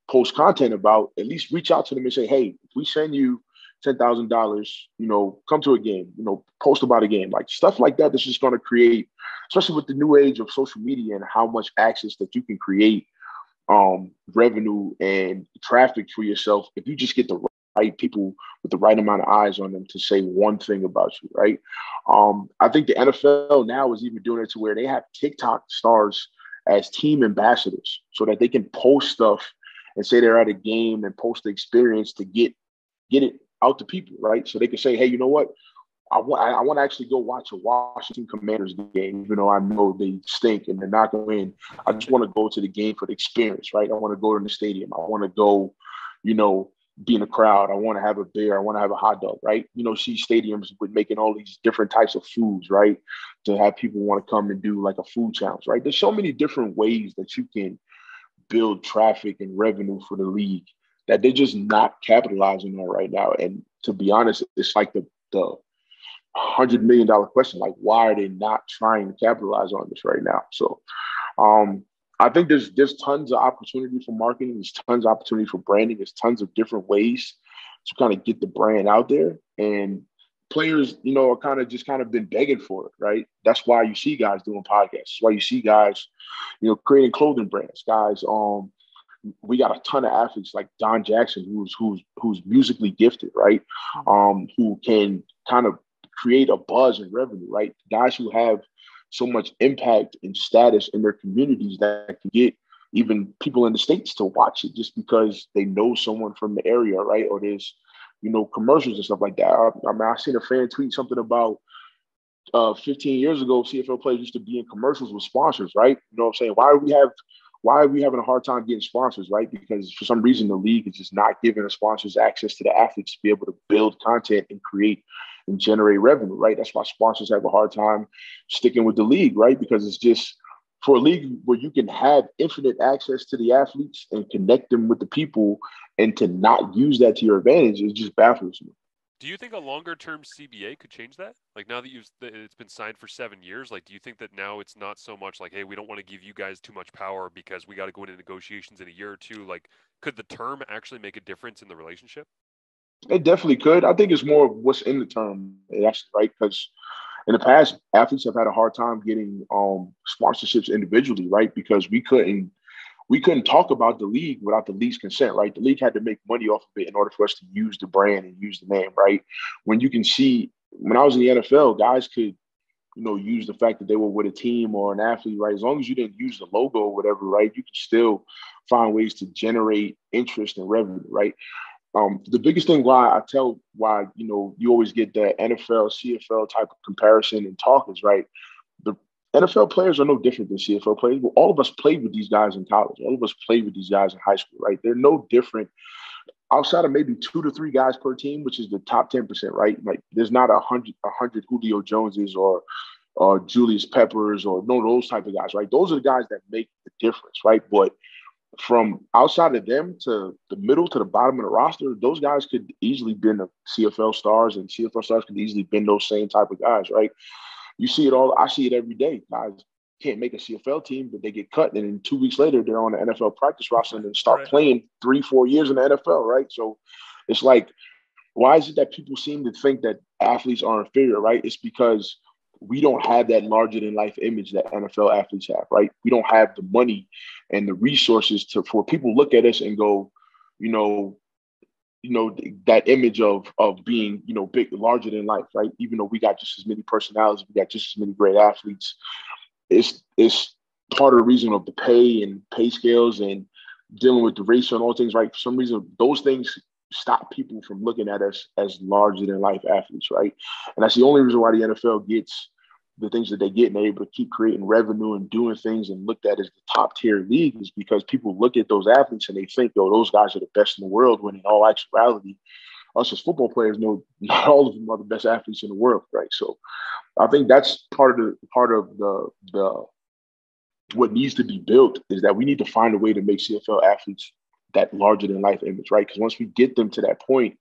Speaker 3: post content about, at least reach out to them and say, hey, if we send you $10,000, come to a game, post about a game, like stuff like that. That's just going to create, especially with the new age of social media and how much access that you can create revenue and traffic for yourself. If you just get the right people with the right amount of eyes on them to say one thing about you, right? I think the NFL now is even doing it to where they have TikTok stars as team ambassadors so that they can post stuff and say they're at a game and post the experience to get it out to people, right? So they can say, hey, you know what? I want to actually go watch a Washington Commanders game, even though I know they stink and they're not going to win. I just want to go to the game for the experience, right? I want to go to the stadium. I want to go, be in the crowd. I want to have a beer. I want to have a hot dog, right? See stadiums with making all these different types of foods, right? To have people want to come and do like a food challenge, right? There's so many different ways that you can build traffic and revenue for the league that they're just not capitalizing on right now. And to be honest, it's like the $100 million question. Like, why are they not trying to capitalize on this right now? So I think there's tons of opportunity for marketing. There's tons of opportunity for branding. There's tons of different ways to kind of get the brand out there. And players, are kind of been begging for it, right? That's why you see guys doing podcasts. That's why you see guys, creating clothing brands. Guys, we got a ton of athletes like Don Jackson, who's musically gifted, right? Who can kind of create a buzz and revenue, right? Guys who have so much impact and status in their communities that can get even people in the States to watch it just because they know someone from the area, right? Or there's, commercials and stuff like that. I seen a fan tweet something about 15 years ago, CFL players used to be in commercials with sponsors, right? You know what I'm saying? Why are we having a hard time getting sponsors, right? Because for some reason, the league is just not giving the sponsors access to the athletes to be able to build content and create and generate revenue, right? That's why sponsors have a hard time sticking with the league, right? Because it's just for a league where you can have infinite access to the athletes and connect them with the people and to not use that to your advantage, it just baffles me.
Speaker 1: Do you think a longer-term CBA could change that? Like now that it's been signed for 7 years, like do you think that now it's not so much like, hey, we don't want to give you guys too much power because we got to go into negotiations in a year or two? Like, could the term actually make a difference in the relationship?
Speaker 3: It definitely could. I think it's more of what's in the term, actually, right? Because in the past, athletes have had a hard time getting sponsorships individually, right? Because we couldn't talk about the league without the league's consent, right? The league had to make money off of it in order for us to use the brand and use the name, right? When you can see, when I was in the NFL, guys could, use the fact that they were with a team or an athlete, right? As long as you didn't use the logo or whatever, right? You can still find ways to generate interest and revenue, right? The biggest thing why you always get that NFL, CFL type of comparison and talk is, right, the NFL players are no different than CFL players. Well, all of us played with these guys in college. All of us played with these guys in high school, right? They're no different outside of maybe 2 to 3 guys per team, which is the top 10%, right? Like there's not 100 Julio Joneses or Julius Peppers or no those type of guys, right? Those are the guys that make the difference, right? But from outside of them to the middle to the bottom of the roster, those guys could easily been the CFL stars, and CFL stars could easily been those same type of guys, right? You see it all. I see it every day. Guys can't make a CFL team, but they get cut, and then 2 weeks later, they're on the NFL practice roster and then start playing 3-4 years in the NFL, right? So it's like, why is it that people seem to think that athletes are inferior, right? It's because we don't have that larger than life image that NFL athletes have, right? We don't have the money and the resources for people look at us and go, that image of being, big, larger than life, right? Even though we got just as many personalities, we got just as many great athletes. It's part of the reason of the pay scales and dealing with the ratio and all things, right? For some reason, those things stop people from looking at us as larger than life athletes, right? And that's the only reason why the NFL gets the things that they get and they're able to keep creating revenue and doing things and looked at as the top tier league is because people look at those athletes and they think, those guys are the best in the world, when in all actuality, us as football players know not all of them are the best athletes in the world, right? So I think that's part of the what needs to be built is that we need to find a way to make CFL athletes that larger than life image, right? Because once we get them to that point,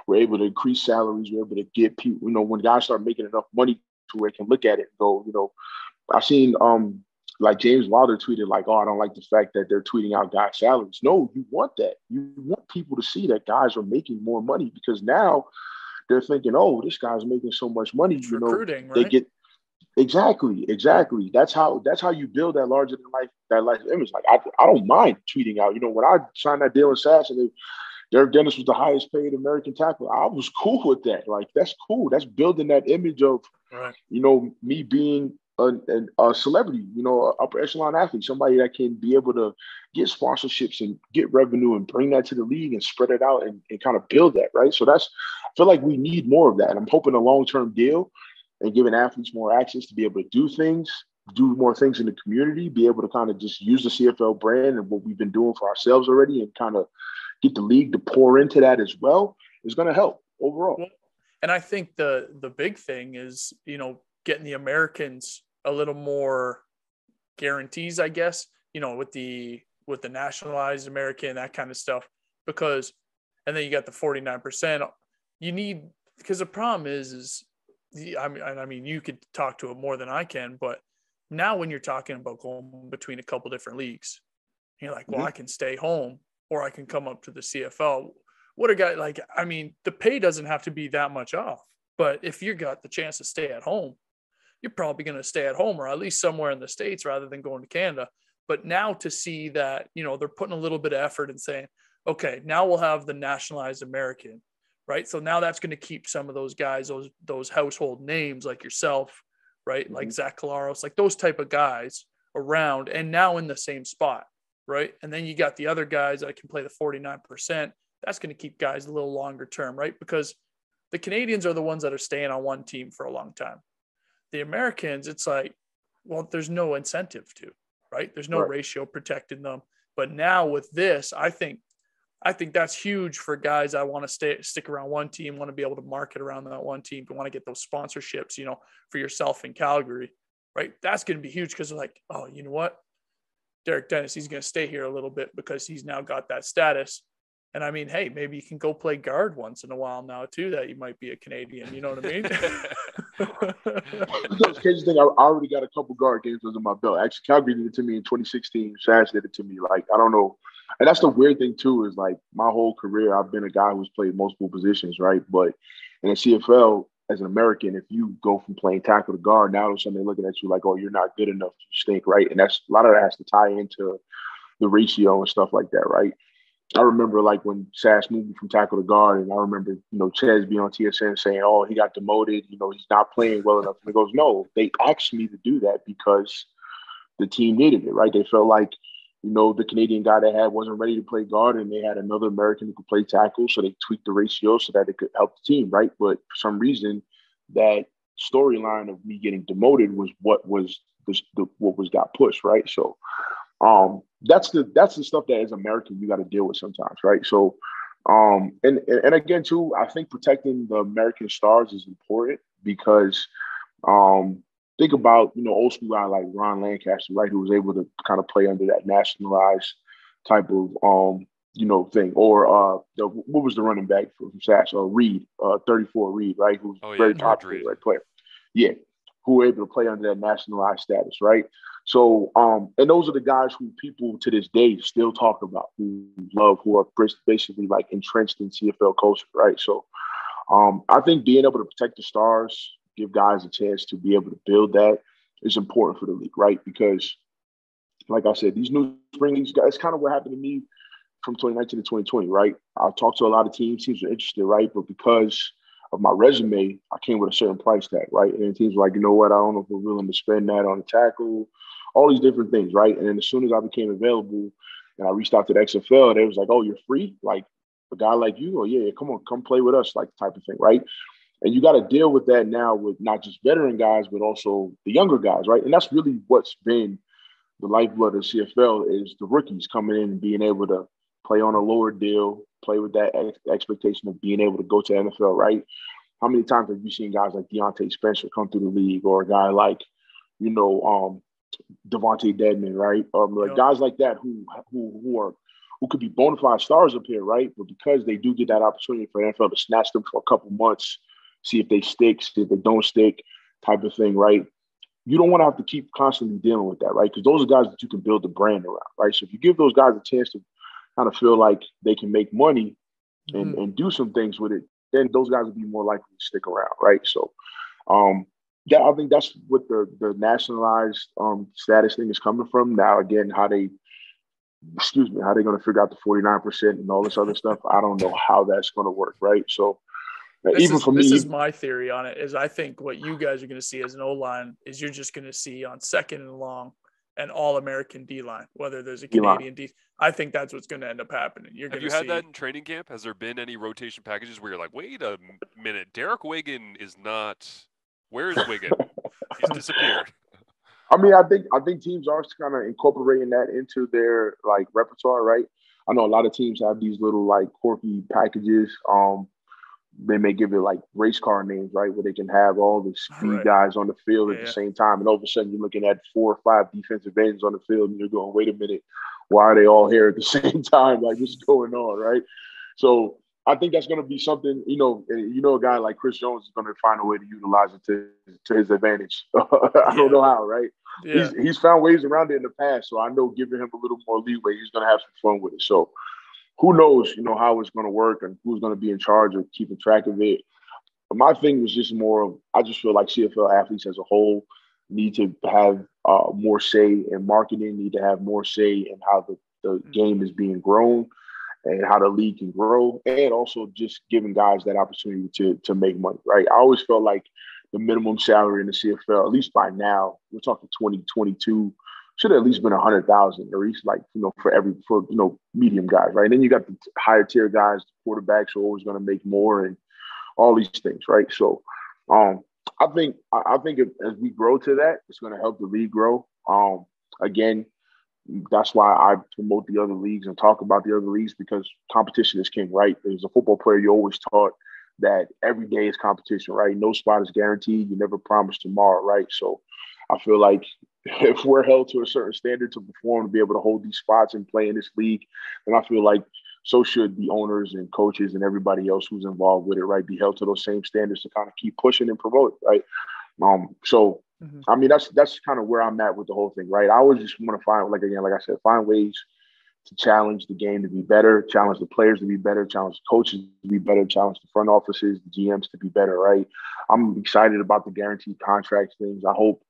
Speaker 3: we're able to increase salaries. We're able to get people, when guys start making enough money to where they can look at it and go, I've seen like James Wilder tweeted like, oh, I don't like the fact that they're tweeting out guys' salaries. No, you want that. You want people to see that guys are making more money because now they're thinking, oh, this guy's making so much money.
Speaker 2: It's recruiting,
Speaker 3: They
Speaker 2: right?
Speaker 3: get exactly. That's how you build that larger than life image. Like I don't mind tweeting out. When I signed that deal with Sash and Derek Dennis was the highest paid American tackle, I was cool with that. Like that's cool. That's building that image of
Speaker 2: Right.
Speaker 3: Me being a celebrity, an upper echelon athlete, somebody that can be able to get sponsorships and get revenue and bring that to the league and spread it out and kind of build that, right? So I feel like we need more of that. I'm hoping a long-term deal and giving athletes more access to be able to do more things in the community, be able to kind of just use the CFL brand and what we've been doing for ourselves already and kind of get the league to pour into that as well is going to help overall.
Speaker 2: Well, and I think the big thing is, getting the Americans a little more guarantees, I guess, with the nationalized American, that kind of stuff, and then you got the 49%. You need, because the problem is I mean, you could talk to it more than I can, but now when you're talking about going between a couple different leagues, you're like, well, I can stay home or I can come up to the CFL. What a guy, like, I mean, the pay doesn't have to be that much off, but if you got the chance to stay at home, you're probably going to stay at home or at least somewhere in the States rather than going to Canada. But now to see that, they're putting a little bit of effort and saying, okay, now we'll have the nationalized American, right? So now that's going to keep some of those guys, those household names like yourself, right? Like Zach Collaros, like those type of guys around and now in the same spot, right? And then you got the other guys that can play the 49%. That's going to keep guys a little longer term, right? Because the Canadians are the ones that are staying on one team for a long time. The Americans, it's like, well, there's no incentive to, right? There's no ratio protecting them. But now with this, I think that's huge for guys that want to stick around one team, want to be able to market around that one team, want to get those sponsorships, for yourself in Calgary, right? That's going to be huge because they're like, oh, you know what? Derek Dennis, he's going to stay here a little bit because he's now got that status. And I mean, hey, maybe you can go play guard once in a while now too, that you might be a Canadian. You know what I mean?
Speaker 3: The crazy thing, I already got a couple guard games under my belt. Actually, Calgary did it to me in 2016. Sash did it to me. Like, I don't know. And that's the weird thing too, is like my whole career, I've been a guy who's played multiple positions, right? But in the CFL, as an American, if you go from playing tackle to guard, now all of a sudden they're looking at you like, oh, you're not good enough, you stink, right? And that's a lot of that has to tie into the ratio and stuff like that, right? I remember like when Sash moved me from tackle to guard, and I remember, Ches being on TSN saying, oh, he got demoted, he's not playing well enough. And he goes, no, they asked me to do that because the team needed it, right? They felt like, the Canadian guy they had wasn't ready to play guard, and they had another American who could play tackle, so they tweaked the ratio so that it could help the team, right? But for some reason, that storyline of me getting demoted was what got pushed, right? So that's the stuff that as American you got to deal with sometimes, right? So and again too, I think protecting the American stars is important because think about old school guy like Ron Lancaster, right, who was able to kind of play under that nationalized type of thing, or what was the running back from Sash? Reed, 34 Reed, right, who's very popular, right, player, yeah, who were able to play under that nationalized status, right? So, and those are the guys who people to this day still talk about, who are basically like entrenched in CFL culture, right? So, I think being able to protect the stars, give guys a chance to be able to build that is important for the league, right? Because, like I said, these new spring leagues, it's kind of what happened to me from 2019 to 2020, right? I talked to a lot of teams are interested, right? But because of my resume, I came with a certain price tag, right? And teams were like, you know what, I don't know if we're willing to spend that on a tackle, all these different things, right? And then as soon as I became available and I reached out to the XFL, they was like, oh, you're free? Like a guy like you? Oh, yeah, come play with us, like type of thing, right? And you got to deal with that now with not just veteran guys, but also the younger guys, right? And that's really what's been the lifeblood of CFL is the rookies coming in and being able to play on a lower deal, play with that expectation of being able to go to NFL, right? How many times have you seen guys like Deontay Spencer come through the league, or a guy like, Devontae Dedman, right? Guys like that who who could be bona fide stars up here, right? But because they do get that opportunity for the NFL to snatch them for a couple months, see if they stick, see if they don't stick, type of thing, right? You don't want to have to keep constantly dealing with that, right? Because those are guys that you can build a brand around, right? So if you give those guys a chance to kind of feel like they can make money and do some things with it, then those guys will be more likely to stick around, right? So, yeah, I think that's what the nationalized status thing is coming from. Now, again, how they're going to figure out the 49% and all this other stuff, I don't know how that's going to work, right? So,
Speaker 2: this is my theory on it, is I think what you guys are going to see as an O-line is you're just going to see on second and long an all-American D-line, whether there's a Canadian D. I think that's what's going to end up happening. Have you had
Speaker 1: that in training camp? Has there been any rotation packages where you're like, wait a minute, Derek Wigan is not – where's Wigan? He's disappeared.
Speaker 3: I mean, I think teams are kind of incorporating that into their, like, repertoire, right? I know a lot of teams have these little, like, quirky packages. They may give it like race car names, right? Where they can have all the speed guys on the field at the same time. And all of a sudden you're looking at 4 or 5 defensive ends on the field and you're going, wait a minute, why are they all here at the same time? Like, what's going on, right? So I think that's going to be something, a guy like Chris Jones is going to find a way to utilize it to his advantage. I don't know how, right? Yeah. He's found ways around it in the past. So I know giving him a little more leeway, he's going to have some fun with it. So who knows, how it's going to work and who's going to be in charge of keeping track of it. But my thing was just more of, I just feel like CFL athletes as a whole need to have more say in marketing, need to have more say in how the game is being grown and how the league can grow, and also just giving guys that opportunity to make money, right? I always felt like the minimum salary in the CFL, at least by now, we're talking 2022, should have at least been 100,000, or at least for medium guys, right? And then you got the higher tier guys, the quarterbacks who are always going to make more, and all these things, right? So, I think as we grow to that, it's going to help the league grow. Again, that's why I promote the other leagues and talk about the other leagues, because competition is king, right? As a football player, you're always taught that every day is competition, right? No spot is guaranteed. You never promise tomorrow, right? So I feel like if we're held to a certain standard to perform, to be able to hold these spots and play in this league, then I feel like so should the owners and coaches and everybody else who's involved with it, right? Be held to those same standards to kind of keep pushing and promote it, right? I mean, that's kind of where I'm at with the whole thing, right? I always just want to find, like I said, find ways to challenge the game to be better, challenge the players to be better, challenge the coaches to be better, challenge the front offices, the GMs to be better, right? I'm excited about the guaranteed contract things. I hope,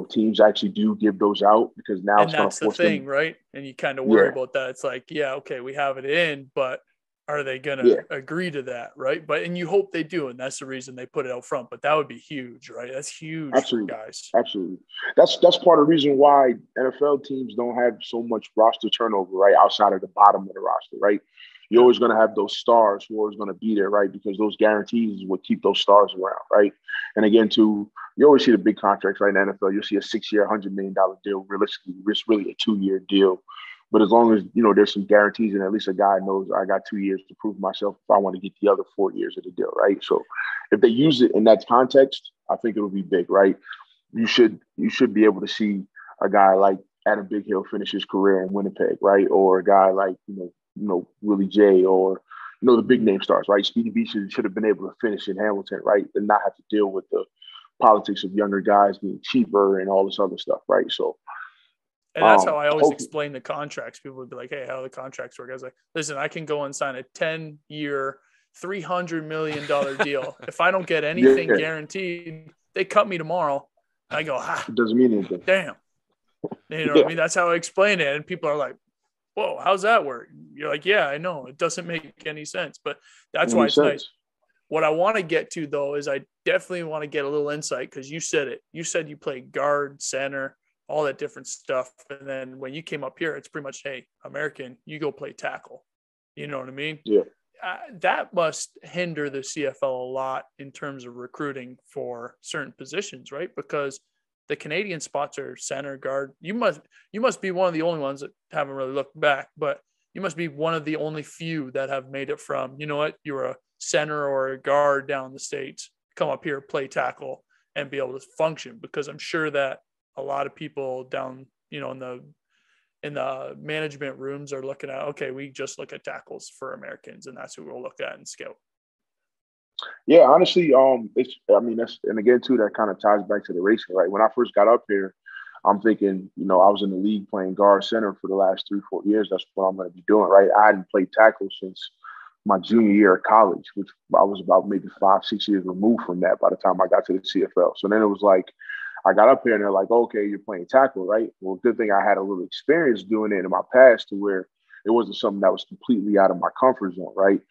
Speaker 3: teams actually do give those out, because now it's going to force them.
Speaker 2: That's the thing, right? And you kind of worry about that. It's like, okay, we have it in, but are they going to agree to that, right? And you hope they do, and that's the reason they put it out front. But that would be huge, right? That's huge for guys.
Speaker 3: Absolutely. That's part of the reason why NFL teams don't have so much roster turnover, right, outside of the bottom of the roster, right? You're always going to have those stars who are always going to be there, right? Because those guarantees is what keep those stars around, right? And again, you always see the big contracts, right, in the NFL. You'll see a 6-year, $100 million deal. Realistically, it's really a 2-year deal. But as long as, there's some guarantees and at least a guy knows I got 2 years to prove myself if I want to get the other 4 years of the deal, right? So if they use it in that context, I think it'll be big, right? You should be able to see a guy like Adam Big Hill finish his career in Winnipeg, right? Or a guy like, Willie J, or, the big name stars, right? Speedy B should have been able to finish in Hamilton, right? And not have to deal with the politics of younger guys being cheaper and all this other stuff, right? So,
Speaker 2: and that's how I always explain the contracts. People would be like, hey, how do the contracts work? I was like, listen, I can go and sign a 10-year, $300 million deal. If I don't get anything guaranteed, they cut me tomorrow. I go,
Speaker 3: it doesn't mean anything.
Speaker 2: Damn. What I mean? That's how I explain it. And people are like, whoa, how's that work? You're like, yeah, I know. It doesn't make any sense. But that's why it's nice. What I want to get to, though, is I definitely want to get a little insight, because you said it. You said you play guard, center, all that different stuff. And then when you came up here, it's pretty much, hey, American, you go play tackle. You know what I mean?
Speaker 3: Yeah.
Speaker 2: That must hinder the CFL a lot in terms of recruiting for certain positions, right? Because the Canadian spots are center, guard. You must be one of the only ones that haven't really looked back, but you must be one of the only few that have made it from, you're a center or a guard down in the States, come up here, play tackle, and be able to function. Because I'm sure that a lot of people down, in in the management rooms are looking at, okay, we just look at tackles for Americans, and that's who we'll look at and scout.
Speaker 3: Yeah, honestly, and again too, that kind of ties back to the ratio, right? When I first got up here, I'm thinking, I was in the league playing guard center for the last 3-4 years. That's what I'm going to be doing, right? I hadn't played tackle since my junior year of college, which I was about maybe 5-6 years removed from that by the time I got to the CFL. So then it was like, I got up here and they're like, okay, you're playing tackle, right? Well, good thing I had a little experience doing it in my past to where it wasn't something that was completely out of my comfort zone, right?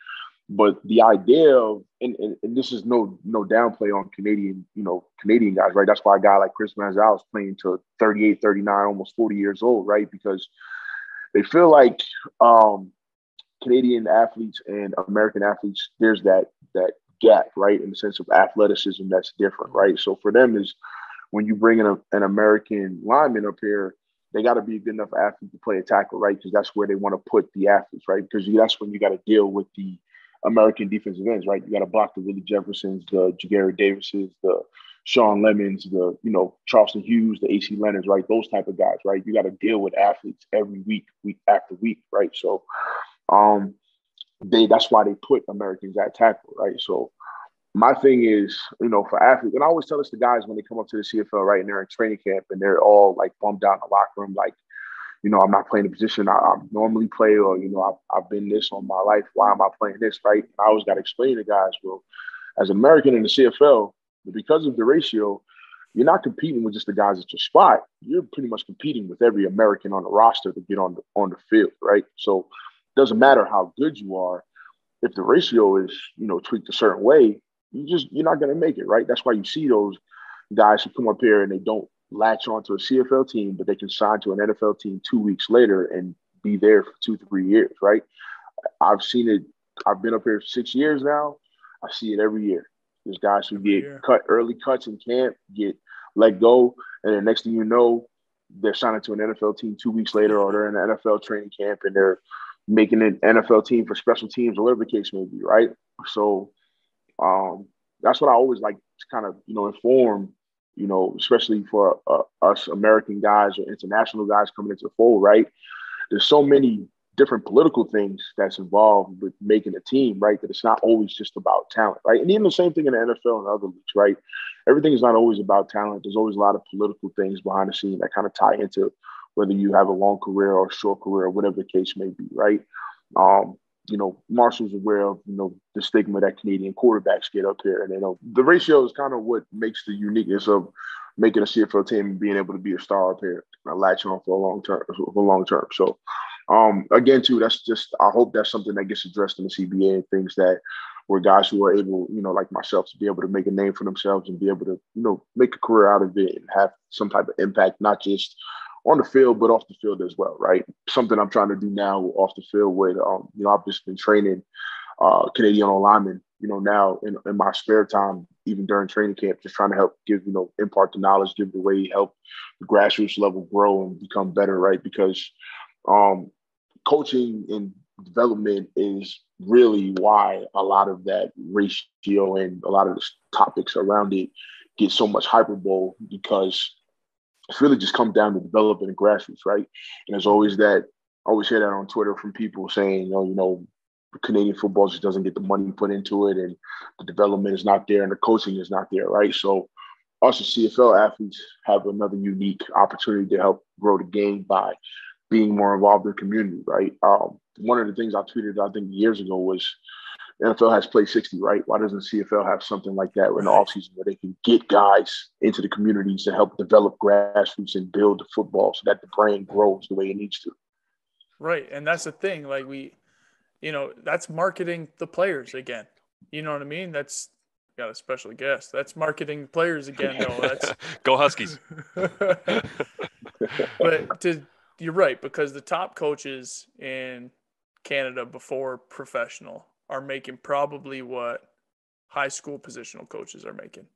Speaker 3: But the idea of, and this is no downplay on Canadian guys, right? That's why a guy like Chris Manziel is playing to 38, 39, almost 40 years old, right? Because they feel like Canadian athletes and American athletes, there's that gap, right? In the sense of athleticism that's different, right? So for them is when you bring in an American lineman up here, they got to be a good enough athlete to play a tackle, right? Because that's where they want to put the athletes, right? Because that's when you got to deal with the American defensive ends, right? You got to block the Willie Jeffersons, the Jagari Davises, the Sean Lemons, the Charleston Hughes, the AC Leonards, right? Those type of guys, right? You got to deal with athletes every week after week, right? So, that's why they put Americans at tackle, right? So, my thing is, for athletes, and I always tell this to guys when they come up to the CFL, right, and they're in training camp and they're all like bummed out in the locker room, like, I'm not playing the position I normally play, or, I've been this all my life. Why am I playing this, right? I always got to explain to guys, well, as an American in the CFL, because of the ratio, you're not competing with just the guys at your spot. You're pretty much competing with every American on the roster to get on the field, right? So it doesn't matter how good you are. If the ratio is, tweaked a certain way, you're not going to make it, right? That's why you see those guys who come up here and they don't latch onto a CFL team, but they can sign to an NFL team 2 weeks later and be there for 2-3 years, right? I've seen it. I've been up here 6 years now. I see it every year. There's guys who get cut, early cuts in camp, get let go, and then next thing you know, they're signing to an NFL team 2 weeks later, or they're in the NFL training camp and they're making an NFL team for special teams or whatever the case may be, right? So that's what I always like to kind of, inform, especially for us American guys or international guys coming into the fold, right? There's so many different political things that's involved with making a team, right? That it's not always just about talent, right? And even the same thing in the NFL and other leagues, right? Everything is not always about talent. There's always a lot of political things behind the scene that kind of tie into whether you have a long career or a short career or whatever the case may be, right? Marshall's aware of, the stigma that Canadian quarterbacks get up here. And, the ratio is kind of what makes the uniqueness of making a CFL team and being able to be a star up here and latch on for a long term. So, again, too, I hope that's something that gets addressed in the CBA and things that where guys who are able, like myself, to be able to make a name for themselves and be able to, make a career out of it and have some type of impact, not just on the field, but off the field as well, right? Something I'm trying to do now off the field with, I've just been training Canadian linemen, now in my spare time, even during training camp, just trying to help impart the knowledge, give the way, help the grassroots level grow and become better, right? Because coaching and development is really why a lot of that ratio and a lot of the topics around it get so much hyperbole, because it's really just comes down to developing the grassroots, right? And there's always that, I always hear that on Twitter from people saying, Canadian football just doesn't get the money put into it, and the development is not there, and the coaching is not there, right? So us as CFL athletes have another unique opportunity to help grow the game by being more involved in the community, right? One of the things I tweeted, I think, years ago was NFL has Play 60, right? Why doesn't CFL have something like that in the offseason where they can get guys into the communities to help develop grassroots and build the football so that the brand grows the way it needs to?
Speaker 2: Right. And that's the thing. Like that's marketing the players again. You know what I mean? That's got a special guest. That's marketing players again, though. That's
Speaker 1: Go Huskies.
Speaker 2: But you're right, because the top coaches in Canada before professional are making probably what high school positional coaches are making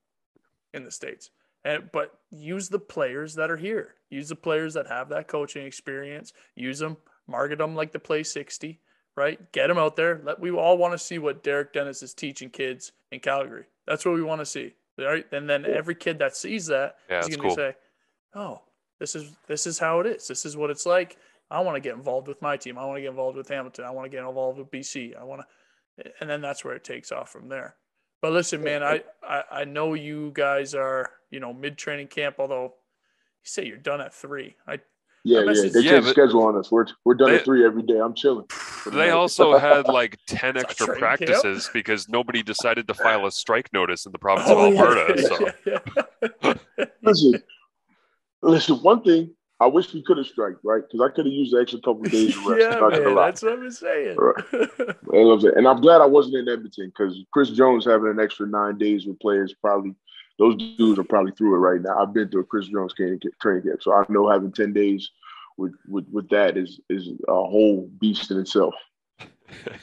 Speaker 2: in the States. But use the players that are here. Use the players that have that coaching experience. Use them, market them like the Play 60, right? Get them out there. We all want to see what Derek Dennis is teaching kids in Calgary. That's what we want to see, right? And then every kid that sees that is going to say, "Oh, this is how it is. This is what it's like." I want to get involved with my team. I want to get involved with Hamilton. I want to get involved with BC. And then that's where it takes off from there. But listen, man, I know you guys are, mid-training camp, although you say you're done at 3.
Speaker 3: Yeah. They changed the schedule on us. We're done at 3 every day. I'm chilling.
Speaker 1: They also had like 10
Speaker 2: It's a
Speaker 1: extra
Speaker 2: training
Speaker 1: practices
Speaker 2: camp.
Speaker 1: because nobody decided to file a strike notice in the province of Alberta.
Speaker 3: Listen, one thing, I wish we could have striked, right? Because I could have used the extra couple of days of rest.
Speaker 2: Yeah, man, that's what I'm saying.
Speaker 3: Right. And I'm glad I wasn't in Edmonton because Chris Jones having an extra 9 days with players, probably those dudes are probably through it right now. I've been through a Chris Jones training camp, so I know having 10 days with that is a whole beast in itself.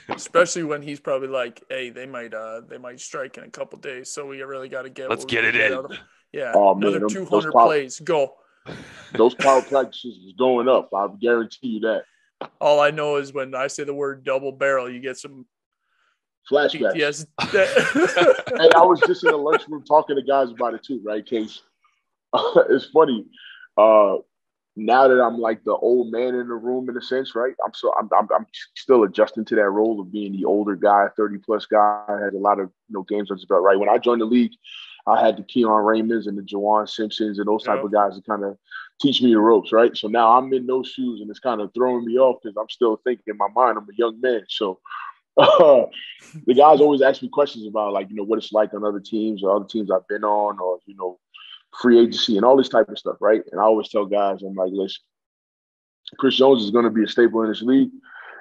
Speaker 2: Especially when he's probably like, hey, they might strike in a couple days, so we really got to get.
Speaker 1: Let's get it in.
Speaker 2: Yeah,
Speaker 3: man,
Speaker 2: another 200 plays, go.
Speaker 3: Those power practices is going up. I guarantee you that.
Speaker 2: All I know is when I say the word double barrel, you get some
Speaker 3: flashbacks.
Speaker 2: Yes.
Speaker 3: And I was just in the lunchroom talking to guys about it too, right? Case it's funny. Now that I'm like the old man in the room in a sense, right? I'm still adjusting to that role of being the older guy, 30+ guy. I had a lot of games under his belt, right? When I joined the league, I had the Keon Raymonds and the Jawan Simpsons and those type of guys to kind of teach me the ropes, right? So now I'm in those shoes and it's kind of throwing me off because I'm still thinking in my mind I'm a young man. So the guys always ask me questions about what it's like on other teams or other teams I've been on or, free agency and all this type of stuff, right? And I always tell guys, I'm like, listen, Chris Jones is going to be a staple in this league.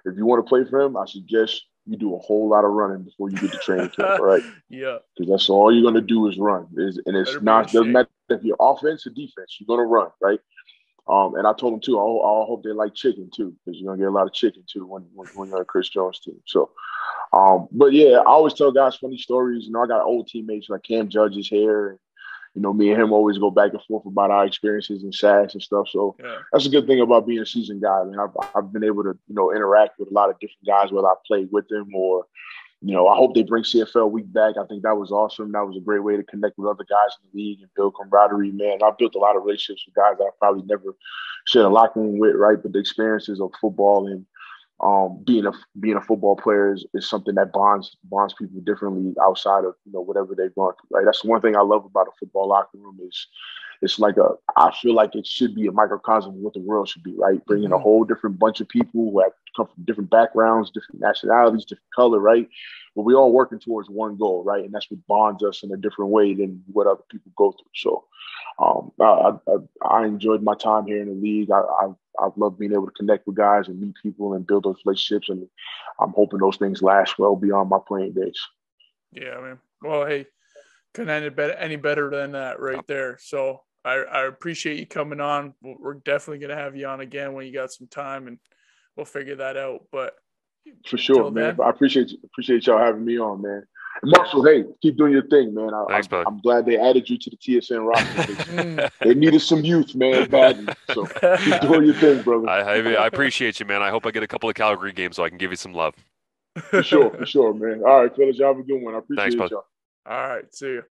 Speaker 3: If you want to play for him, I suggest you do a whole lot of running before you get to training camp, right?
Speaker 2: Yeah.
Speaker 3: Because that's all you're going to do is run. Doesn't matter if you're offense or defense, you're going to run, right? And I told them too, I hope they like chicken too, because you're going to get a lot of chicken too when you're on a Chris Jones team. So, but yeah, I always tell guys funny stories. I got old teammates like Cam Judge's here. Me and him always go back and forth about our experiences in SAS and stuff. So that's a good thing about being a seasoned guy. I mean, I've been able to, interact with a lot of different guys, whether I played with them or, I hope they bring CFL week back. I think that was awesome. That was a great way to connect with other guys in the league and build camaraderie, man. I've built a lot of relationships with guys that I probably never shared a locker room with, right? But the experiences of football and being a football player is something that bonds people differently outside of whatever they've gone through, right? That's one thing I love about a football locker room is it's like I feel like it should be a microcosm of what the world should be, right? Bringing a whole different bunch of people who have come from different backgrounds, different nationalities, different color, right? But we're all working towards one goal, right? And that's what bonds us in a different way than what other people go through. So I enjoyed my time here in the league. I've loved being able to connect with guys and meet people and build those relationships. And I'm hoping those things last well beyond my playing days.
Speaker 2: Yeah, man. Well, hey, couldn't end it any better than that right there. So I appreciate you coming on. We're definitely going to have you on again when you got some time and we'll figure that out. But
Speaker 3: for sure, man. I appreciate y'all having me on, man. Marshall, hey, keep doing your thing, man.
Speaker 1: Thanks, bud.
Speaker 3: I'm glad they added you to the TSN roster. They needed some youth, man, badly. So keep doing your thing, brother.
Speaker 1: I appreciate you, man. I hope I get a couple of Calgary games so I can give you some love.
Speaker 3: For sure, man. All right, fellas, y'all have a good one. I appreciate y'all.
Speaker 2: All right, see you.